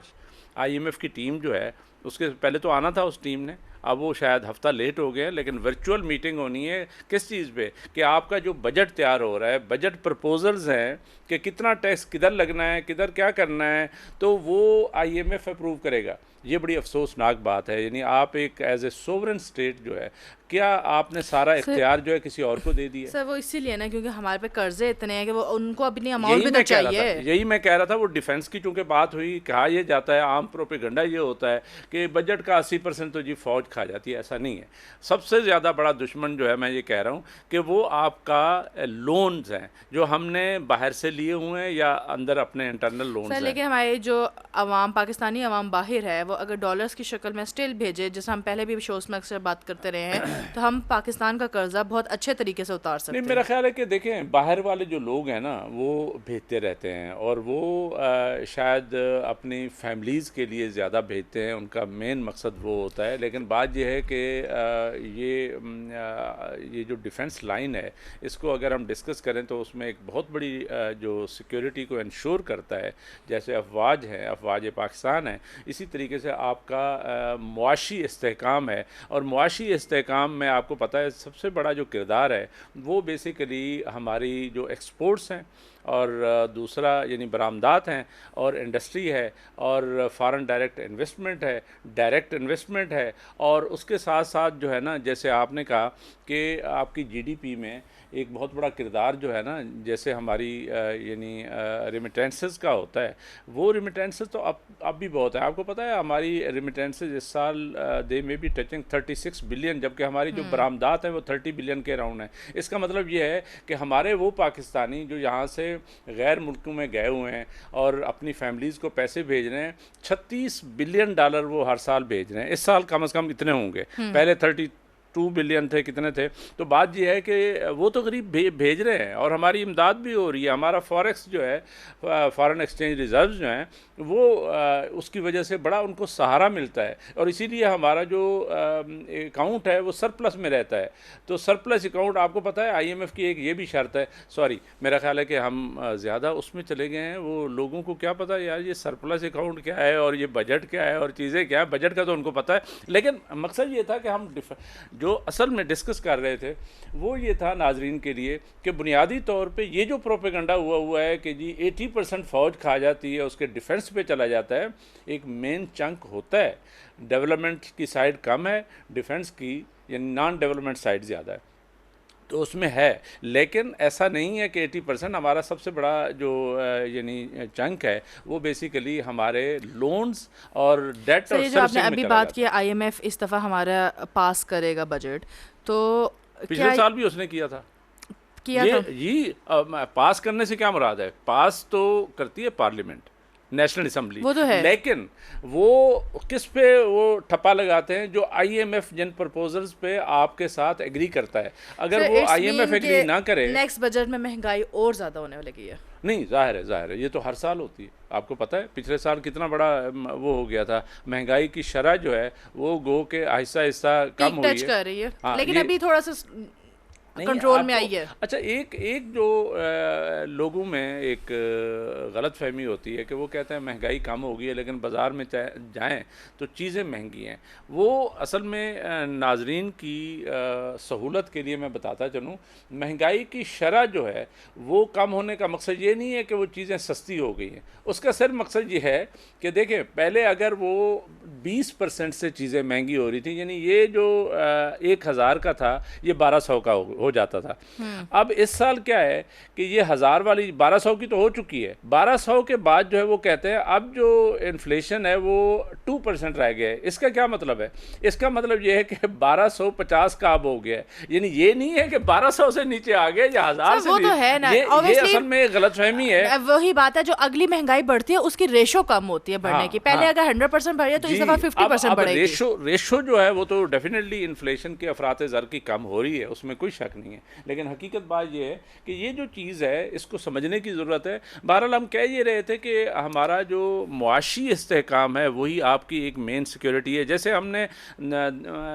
आईएमएफ की टीम जो है, उसके पहले तो आना था उस टीम ने, अब वो शायद हफ्ता लेट हो गए, लेकिन वर्चुअल मीटिंग होनी है किस चीज़ पे, कि आपका जो बजट तैयार हो रहा है, बजट प्रपोजल्स हैं कि कितना टैक्स किधर लगना है, किधर क्या करना है, तो वो आईएमएफ अप्रूव करेगा। ये बड़ी अफसोसनाक बात है, यानी आप एक एज ए सोवरेन स्टेट जो है, क्या आपने सारा इख्तियार जो है किसी और को दे दिया। सर वो इसीलिए ना, क्योंकि हमारे पे कर्जे इतने हैं कि वो उनको अपनी अमाउंट भी तो चाहिए। यही मैं कह रहा था, वो डिफेंस की चूंकि बात हुई, कहा यह जाता है, आम प्रोपेगेंडा ये होता है कि बजट का 80% तो जी फौज खा जाती है। ऐसा नहीं है। सबसे ज़्यादा बड़ा दुश्मन जो है, मैं ये कह रहा हूँ कि वो आपका लोन्स हैं जो हमने बाहर से लिए हुए हैं या अंदर अपने इंटरनल लोन्स हैं। लेकिन हमारे जो अवाम, पाकिस्तानी अवाम बाहर है, वो अगर डॉलर्स की शक्ल में स्टिल भेजे, जैसे हम पहले भी शोज में अक्सर बात करते रहे हैं, तो हम पाकिस्तान का कर्जा बहुत अच्छे तरीके से उतार सकते हैं। नहीं, मेरा ख्याल है कि देखें, बाहर वाले जो लोग हैं ना वो भेजते रहते हैं, और वो शायद अपनी फैमिलीज़ के लिए ज़्यादा भेजते हैं, उनका मेन मकसद वो होता है। लेकिन बात यह है कि ये जो डिफेंस लाइन है, इसको अगर हम डिस्कस करें तो उसमें एक बहुत बड़ी जो सिक्योरिटी को इंश्योर करता है, जैसे अफवाज है, अफवाज पाकिस्तान है, इसी तरीके से आपका मुआशी इस्तेहकाम है। और मुआशी इस्तेहकाम में आपको पता है सबसे बड़ा जो किरदार है वो बेसिकली हमारी जो एक्सपोर्ट्स हैं, और दूसरा यानी बरामदात हैं, और इंडस्ट्री है, और फॉरेन डायरेक्ट इन्वेस्टमेंट है, डायरेक्ट इन्वेस्टमेंट है। और उसके साथ साथ जो है ना, जैसे आपने कहा कि आपकी जीडीपी में एक बहुत बड़ा किरदार जो है ना, जैसे हमारी यानी रिमिटेंसेस का होता है, वो रिमिटेंसेस तो अब भी बहुत है। आपको पता है हमारी रिमिटेंसेस इस साल दे में भी टचिंग 36 बिलियन, जबकि हमारी जो बरामदात है वो 30 बिलियन के अराउंड है। इसका मतलब ये है कि हमारे वो पाकिस्तानी जो यहाँ से गैर मुल्कों में गए हुए हैं और अपनी फैमिलीज़ को पैसे भेज रहे हैं, 36 बिलियन डॉलर वो हर साल भेज रहे हैं। इस साल कम से कम इतने होंगे, पहले 2 बिलियन थे, कितने थे। तो बात ये है कि वो तो करीब भेज रहे हैं और हमारी इमदाद भी हो रही है। हमारा फॉरेक्स जो है, फॉरेन एक्सचेंज रिजर्व्स जो हैं वो उसकी वजह से बड़ा उनको सहारा मिलता है और इसीलिए हमारा जो अकाउंट है वो सरप्लस में रहता है। तो सरप्लस अकाउंट, आपको पता है आईएमएफ की एक ये भी शर्त है, सॉरी मेरा ख्याल है कि हम ज़्यादा उसमें चले गए हैं। वो लोगों को क्या पता यार ये सरप्लस अकाउंट क्या है और ये बजट क्या है और चीज़ें क्या है। बजट का तो उनको पता है, लेकिन मकसद ये था कि हम जो असल में डिस्कस कर रहे थे वो ये था नाजरीन के लिए कि बुनियादी तौर पे ये जो प्रोपेगेंडा हुआ है कि जी 80% फ़ौज खा जाती है, उसके डिफेंस पे चला जाता है, एक मेन चंक होता है। डेवलपमेंट की साइड कम है, डिफेंस की यानी नॉन डेवलपमेंट साइड ज़्यादा है, तो उसमें है। लेकिन ऐसा नहीं है कि 80%। हमारा सबसे बड़ा जो यानी चंक है वो बेसिकली हमारे लोन्स और डेट सर और ये जो आपने सर्विसिंग में अभी चला बात जाता की आईएमएफ इस दफ़ा हमारा पास करेगा बजट, तो है। पिछले साल भी उसने किया था। किया ये था? पास करने से क्या मुराद है? पास तो करती है पार्लियामेंट, नेशनल असम्बली, वो तो है। लेकिन वो किस पे वो ठप्पा लगाते हैं? जो आईएमएफ जिन प्रपोजल्स पे आपके साथ एग्री करता है, अगर वो आईएमएफ एग्री ना करे। नेक्स्ट बजट में महंगाई और ज़्यादा होने लगी है। नहीं, जाहिर है ये तो हर साल होती है। आपको पता है पिछले साल कितना बड़ा वो हो गया था, महंगाई की शरह जो है वो गो के आहिस्ता आहिस्ता कम हुई टच है। कर रही है, हाँ, लेकिन ये अभी थोड़ा सा नहीं, कंट्रोल में आपको आई है। अच्छा एक जो लोगों में एक गलत फहमी होती है कि वो कहते हैं महंगाई कम हो गई है, लेकिन बाज़ार में जाएं तो चीज़ें महंगी हैं। वो असल में नाजरीन की सहूलत के लिए मैं बताता चलूँ, महंगाई की शरह जो है वो कम होने का मकसद ये नहीं है कि वो चीज़ें सस्ती हो गई हैं। उसका सिर्फ मकसद ये है कि देखें, पहले अगर वो 20% से चीज़ें महंगी हो रही थी, यानी ये जो 1000 का था ये 1200 का हो जाता था। अब इस साल क्या है कि ये 1000 वाली 1200 की तो हो चुकी है। 1200 के बाद जो है वो कहते हैं अब जो इन्फ्लेशन है वो 2% रह गया है। इसका क्या मतलब है? इसका मतलब ये है कि 1250 का अब हो गया है। यानी ये नहीं है कि 1200 से नीचे आ गया या 1000 से वो तो है ना, ये obviously असल में गलतफहमी है। वही बात है, जो अगली महंगाई बढ़ती है उसकी रेशो कम होती है बढ़ने हाँ, की। पहले हाँ, अगर 100% बढ़ जाए तो इस दफा 50% अब बढ़ेगी। रेशो जो है वो तो डेफिनेटली इन्फ्लेशन के अफरात ज़र की कम हो रही है, उसमें कोई शक नहीं है। लेकिन हकीकत बात ये है कि ये जो चीज़ है इसको समझने की ज़रूरत है। बहरहाल हम कह ये रहे थे कि हमारा जो मुआशी इस्तेहकाम है वही आपकी एक मेन सिक्योरिटी है। जैसे हमने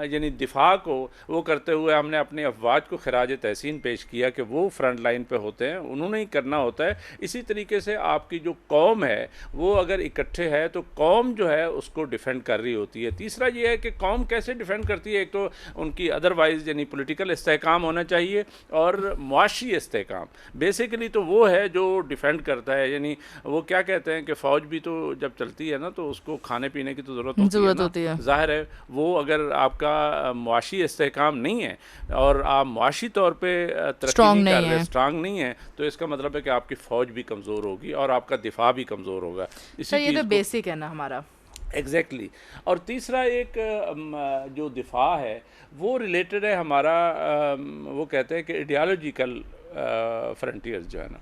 यानी दिफा को वो करते हुए हमने अपने अफवाज को खराज तहसीन पेश किया कि वो फ्रंट लाइन पे होते हैं, उन्होंने ही करना होता है। इसी तरीके से आपकी जो कौम है वो अगर इकट्ठे है तो कौम जो है उसको डिफेंड कर रही होती है। तीसरा ये है कि कौम कैसे डिफेंड करती है, एक तो उनकी अदरवाइज़ यानी पॉलिटिकल इस्तेहकाम होना चाहिए और मुआशी इस्तेहकाम। बेसिकली तो वो है जो डिफेंड करता है। यानी वो क्या कहते हैं कि फ़ौज भी तो जब चलती है ना तो उसको खाने पीने की तो ज़रूरत होती है। ज़ाहिर है वो अगर आपका मुआशी इस्तेहकाम नहीं है और आप मुआशी तौर पर तरक्की नहीं कर रहे, स्ट्रांग नहीं है, तो इसका मतलब है कि आपकी फ़ौज भी कमज़ोर होगी और आपका दिफा भी कमज़ोर होगा। इसी ये तो बेसिक है ना हमारा। एग्जैक्टली और तीसरा एक जो दिफा है वो रिलेटेड है हमारा, वो कहते हैं कि आइडियालॉजिकल फ्रंटियर्स जो है ना।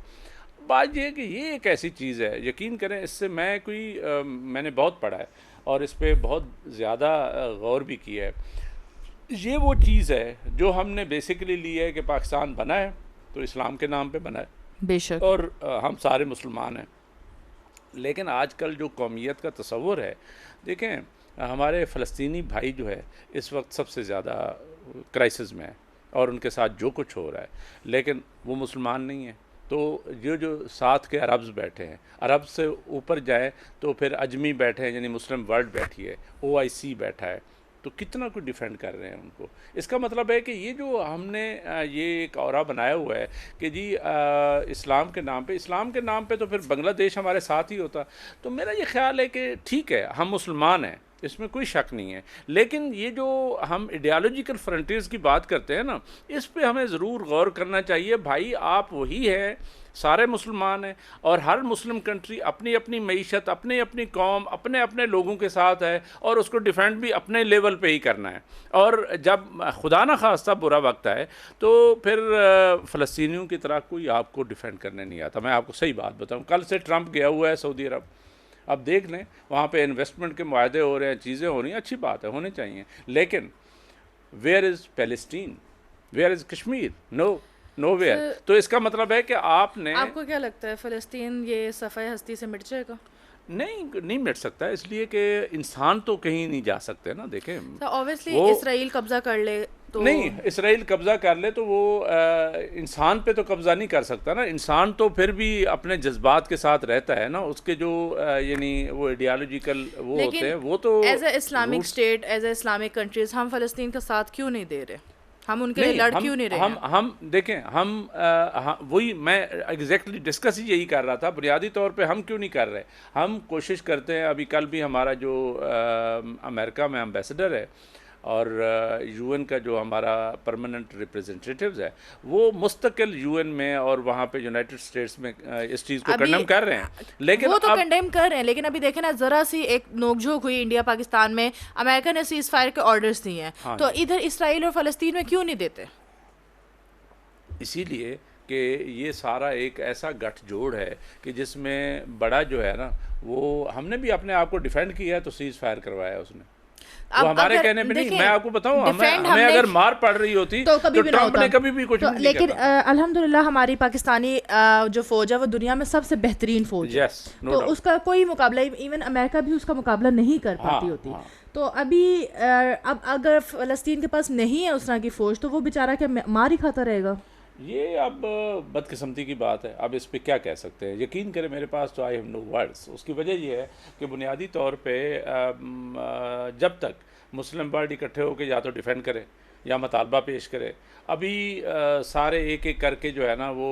बात ये है कि ये एक ऐसी चीज़ है, यकीन करें इससे मैंने बहुत पढ़ा है और इस पर बहुत ज़्यादा गौर भी किया है। ये वो चीज़ है जो हमने बेसिकली ली है कि पाकिस्तान बना है तो इस्लाम के नाम पे बना है, बेशक, और हम सारे मुसलमान हैं। लेकिन आजकल जो कौमियत का तस्वुर है, देखें हमारे फ़लस्तीनी भाई जो है इस वक्त सबसे ज़्यादा क्राइसिस में है और उनके साथ जो कुछ हो रहा है, लेकिन वो मुसलमान नहीं है। तो जो साथ के अरब्स बैठे हैं, अरब से ऊपर जाए तो फिर अजमी बैठे हैं यानी मुस्लिम वर्ल्ड बैठी है, OIC बैठा है, तो कितना कुछ डिफेंड कर रहे हैं उनको। इसका मतलब है कि ये जो हमने ये एक औरा बनाया हुआ है कि जी इस्लाम के नाम पे तो फिर बांग्लादेश हमारे साथ ही होता। तो मेरा ये ख्याल है कि ठीक है हम मुसलमान हैं, इसमें कोई शक नहीं है, लेकिन ये जो हम आइडियालॉजिकल फ्रंटियर्स की बात करते हैं ना, इस पे हमें ज़रूर गौर करना चाहिए। भाई आप वही हैं, सारे मुसलमान हैं और हर मुस्लिम कंट्री अपनी अपनी मईशत, अपनी अपनी कौम, अपने अपने लोगों के साथ है और उसको डिफेंड भी अपने लेवल पे ही करना है। और जब खुदा न खास्ता बुरा वक्त आए तो फिर फ़लस्तीनियों की तरह कोई आपको डिफेंड करने नहीं आता। मैं आपको सही बात बताऊँ, कल से ट्रंप गया हुआ है सऊदी अरब, अब देख लें वहाँ पे इन्वेस्टमेंट के मुआहदे हो रहे हैं, चीज़ें हो रही हैं, अच्छी बात है, होने चाहिए, लेकिन where is Palestine, where is Kashmir? Nowhere. तो इसका मतलब है कि आपने, आपको क्या लगता है फ़लस्तीन ये सफ़ाए हस्ती से मिट जाएगा? नहीं मिट सकता, इसलिए कि इंसान तो कहीं नहीं जा सकते ना। देखें, तो ऑब्वियसली वो इसराइल कब्ज़ा कर ले तो नहीं, इसराइल कब्ज़ा कर ले तो वो इंसान पे तो कब्ज़ा नहीं कर सकता ना। इंसान तो फिर भी अपने जज्बात के साथ रहता है ना, उसके जो यानी वो आइडियालॉजिकल वो होते लेकिन हैं, वो तो as a Islamic roots. State, as a Islamic countries, हम फ़लस्तीन का साथ क्यों नहीं दे रहे? हम उनके लिए नहीं, लड़ क्यों नहीं रहे हैं? हम देखें, वही मैं एग्जैक्टली डिस्कस ही यही कर रहा था। बुनियादी तौर पे हम क्यों नहीं कर रहे? हम कोशिश करते हैं। अभी कल भी हमारा जो अमेरिका में एम्बेसडर है और यूएन का जो हमारा परमानेंट रिप्रेजेंटेटिव्स है, वो मुस्तकिल यूएन में और वहाँ पे यूनाइटेड स्टेट्स में इस चीज़ को अभी कंडेम कर रहे हैं। लेकिन वो तो अब कंडेम कर रहे हैं, लेकिन अभी देखें ना, ज़रा सी एक नोकझोंक हुई इंडिया पाकिस्तान में, अमेरिका ने सीज़ फायर के ऑर्डर्स दिए हैं, हाँ तो जी, इधर इसराइल और फ़लस्तीन में क्यों नहीं देते? इसीलिए कि ये सारा एक ऐसा गठजोड़ है कि जिसमें बड़ा जो है ना, वो हमने भी अपने आप को डिफेंड किया है तो सीज़ फायर करवाया उसने। वो अब हमारे अगर कहने पे नहीं, देखें, मैं आपको बताऊं, हमें डिफेंड हमें हमने अगर मार पड़ रही होती तो कभी तो भी ना ट्रंप होता। ने कभी भी कुछ तो नहीं लेकिन करता। अल्हम्दुलिल्लाह हमारी पाकिस्तानी जो फ़ौज है वो दुनिया में सबसे बेहतरीन फ़ौज है, यस, नो तो डाउट। उसका कोई मुकाबला, इवन अमेरिका भी उसका मुकाबला नहीं कर हाँ पाती होती। हाँ, तो अभी अब अगर फ़लस्तीन के पास नहीं है उस तरह की फ़ौज, तो वो बेचारा क्या मार ही खाता रहेगा? ये अब बदकिस्मती की बात है। अब इस पे क्या कह सकते हैं? यकीन करें, मेरे पास तो आई हैव नो वर्ड्स। उसकी वजह ये है कि बुनियादी तौर पे जब तक मुस्लिम वर्ल्ड इकट्ठे होकर या तो डिफेंड करे या मतालबा पेश करे। अभी सारे एक एक करके जो है ना वो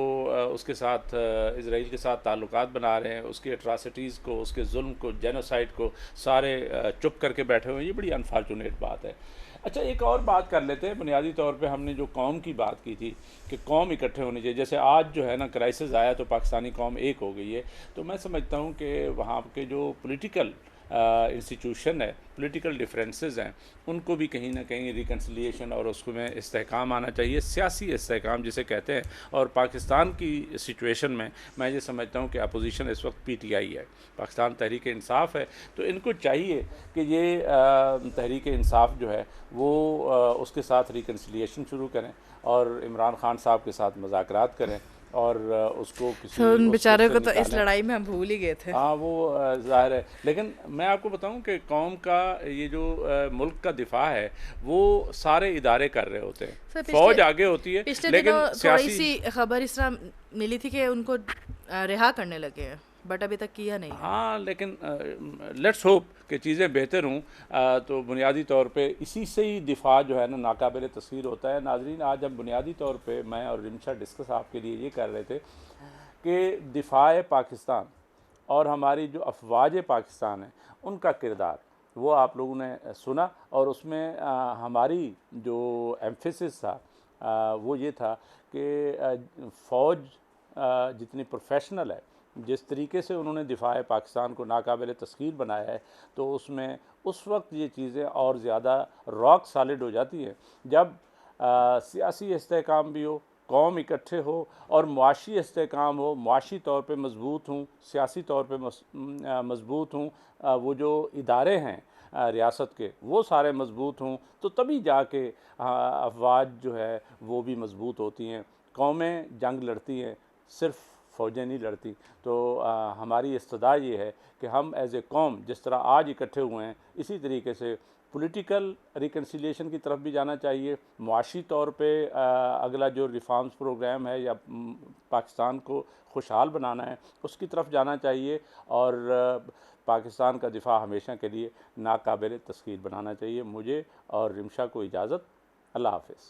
उसके साथ इसराइल के साथ ताल्लुकात बना रहे हैं, उसकी अट्रासिटीज़ को, उसके जुल्म को, जेनोसाइड को सारे चुप करके बैठे हुए हैं। ये बड़ी अनफॉर्चुनेट बात है। अच्छा, एक और बात कर लेते हैं। बुनियादी तौर पे हमने जो कौम की बात की थी कि कौम इकट्ठे होनी चाहिए, जैसे आज जो है ना क्राइसिस आया तो पाकिस्तानी कौम एक हो गई है, तो मैं समझता हूँ कि वहाँ के जो पॉलिटिकल इंस्टीट्यूशन है, पॉलिटिकल डिफरेंसेस हैं, उनको भी कहीं ना कहीं रिकन्सिलिएशन और उसमें इस्तेहकाम आना चाहिए, सियासी इस्तेहकाम जिसे कहते हैं। और पाकिस्तान की सिचुएशन में मैं ये समझता हूँ कि अपोजिशन इस वक्त पीटीआई है, पाकिस्तान तहरीक इंसाफ है। तो इनको चाहिए कि ये तहरीक इंसाफ जो है वो उसके साथ रिकन्सिलिएशन शुरू करें और इमरान खान साहब के साथ मुज़ाकरात करें और उसको किसी तो उन उस बेचारे उससे को तो इस निकालें। लड़ाई में हम भूल ही गए थे। हाँ, वो ज़ाहिर है। लेकिन मैं आपको बताऊं कि कौम का ये जो मुल्क का दिफा है वो सारे इदारे कर रहे होते हैं। सर, फौज आगे होती है, पिछले लेकिन दिनों थोड़ी सियासी सी खबर इस तरह मिली थी कि उनको रिहा करने लगे हैं, बट अभी तक किया नहीं है। हाँ, लेकिन लेट्स होप कि चीज़ें बेहतर हों। तो बुनियादी तौर पे इसी से ही दिफा जो है ना नाकाबिल तस्वीर होता है। नाजरीन, आज हम बुनियादी तौर पे मैं और रिमशा डिस्कस आपके लिए ये कर रहे थे कि दिफाए पाकिस्तान और हमारी जो अफवाज पाकिस्तान है उनका किरदार वो आप लोगों ने सुना, और उसमें हमारी जो एम्फेसिस था वो ये था कि फ़ौज जितनी प्रोफेशनल है, जिस तरीके से उन्होंने दिफाए पाकिस्तान को नाकाबिल तस्खीर बनाया है, तो उसमें उस वक्त ये चीज़ें और ज़्यादा रॉक सॉलिड हो जाती हैं जब सियासी इस्तेहकाम भी हो, कौम इकट्ठे हो और मुआशी इस्तेहकाम हो, मुआशी तौर पे मजबूत हूँ, सियासी तौर पे मजबूत हूँ, वो जो इदारे हैं रियासत के वो सारे मजबूत हों, तो तभी जाके अफवाज जो है वो भी मजबूत होती हैं। कौमें जंग लड़ती हैं, सिर्फ फ़ौजें नहीं लड़ती। तो हमारी इस्तदा ये है कि हम एज़ ए कौम जिस तरह आज इकट्ठे हुए हैं, इसी तरीके से पॉलिटिकल रिकन्सिलिएशन की तरफ भी जाना चाहिए। मुआशी तौर पे अगला जो रिफॉर्म्स प्रोग्राम है या पाकिस्तान को खुशहाल बनाना है उसकी तरफ जाना चाहिए, और पाकिस्तान का दिफा हमेशा के लिए नाकाबिल तस्खीर बनाना चाहिए। मुझे और रिमशा को इजाज़त। अल्लाह हाफ़िज़।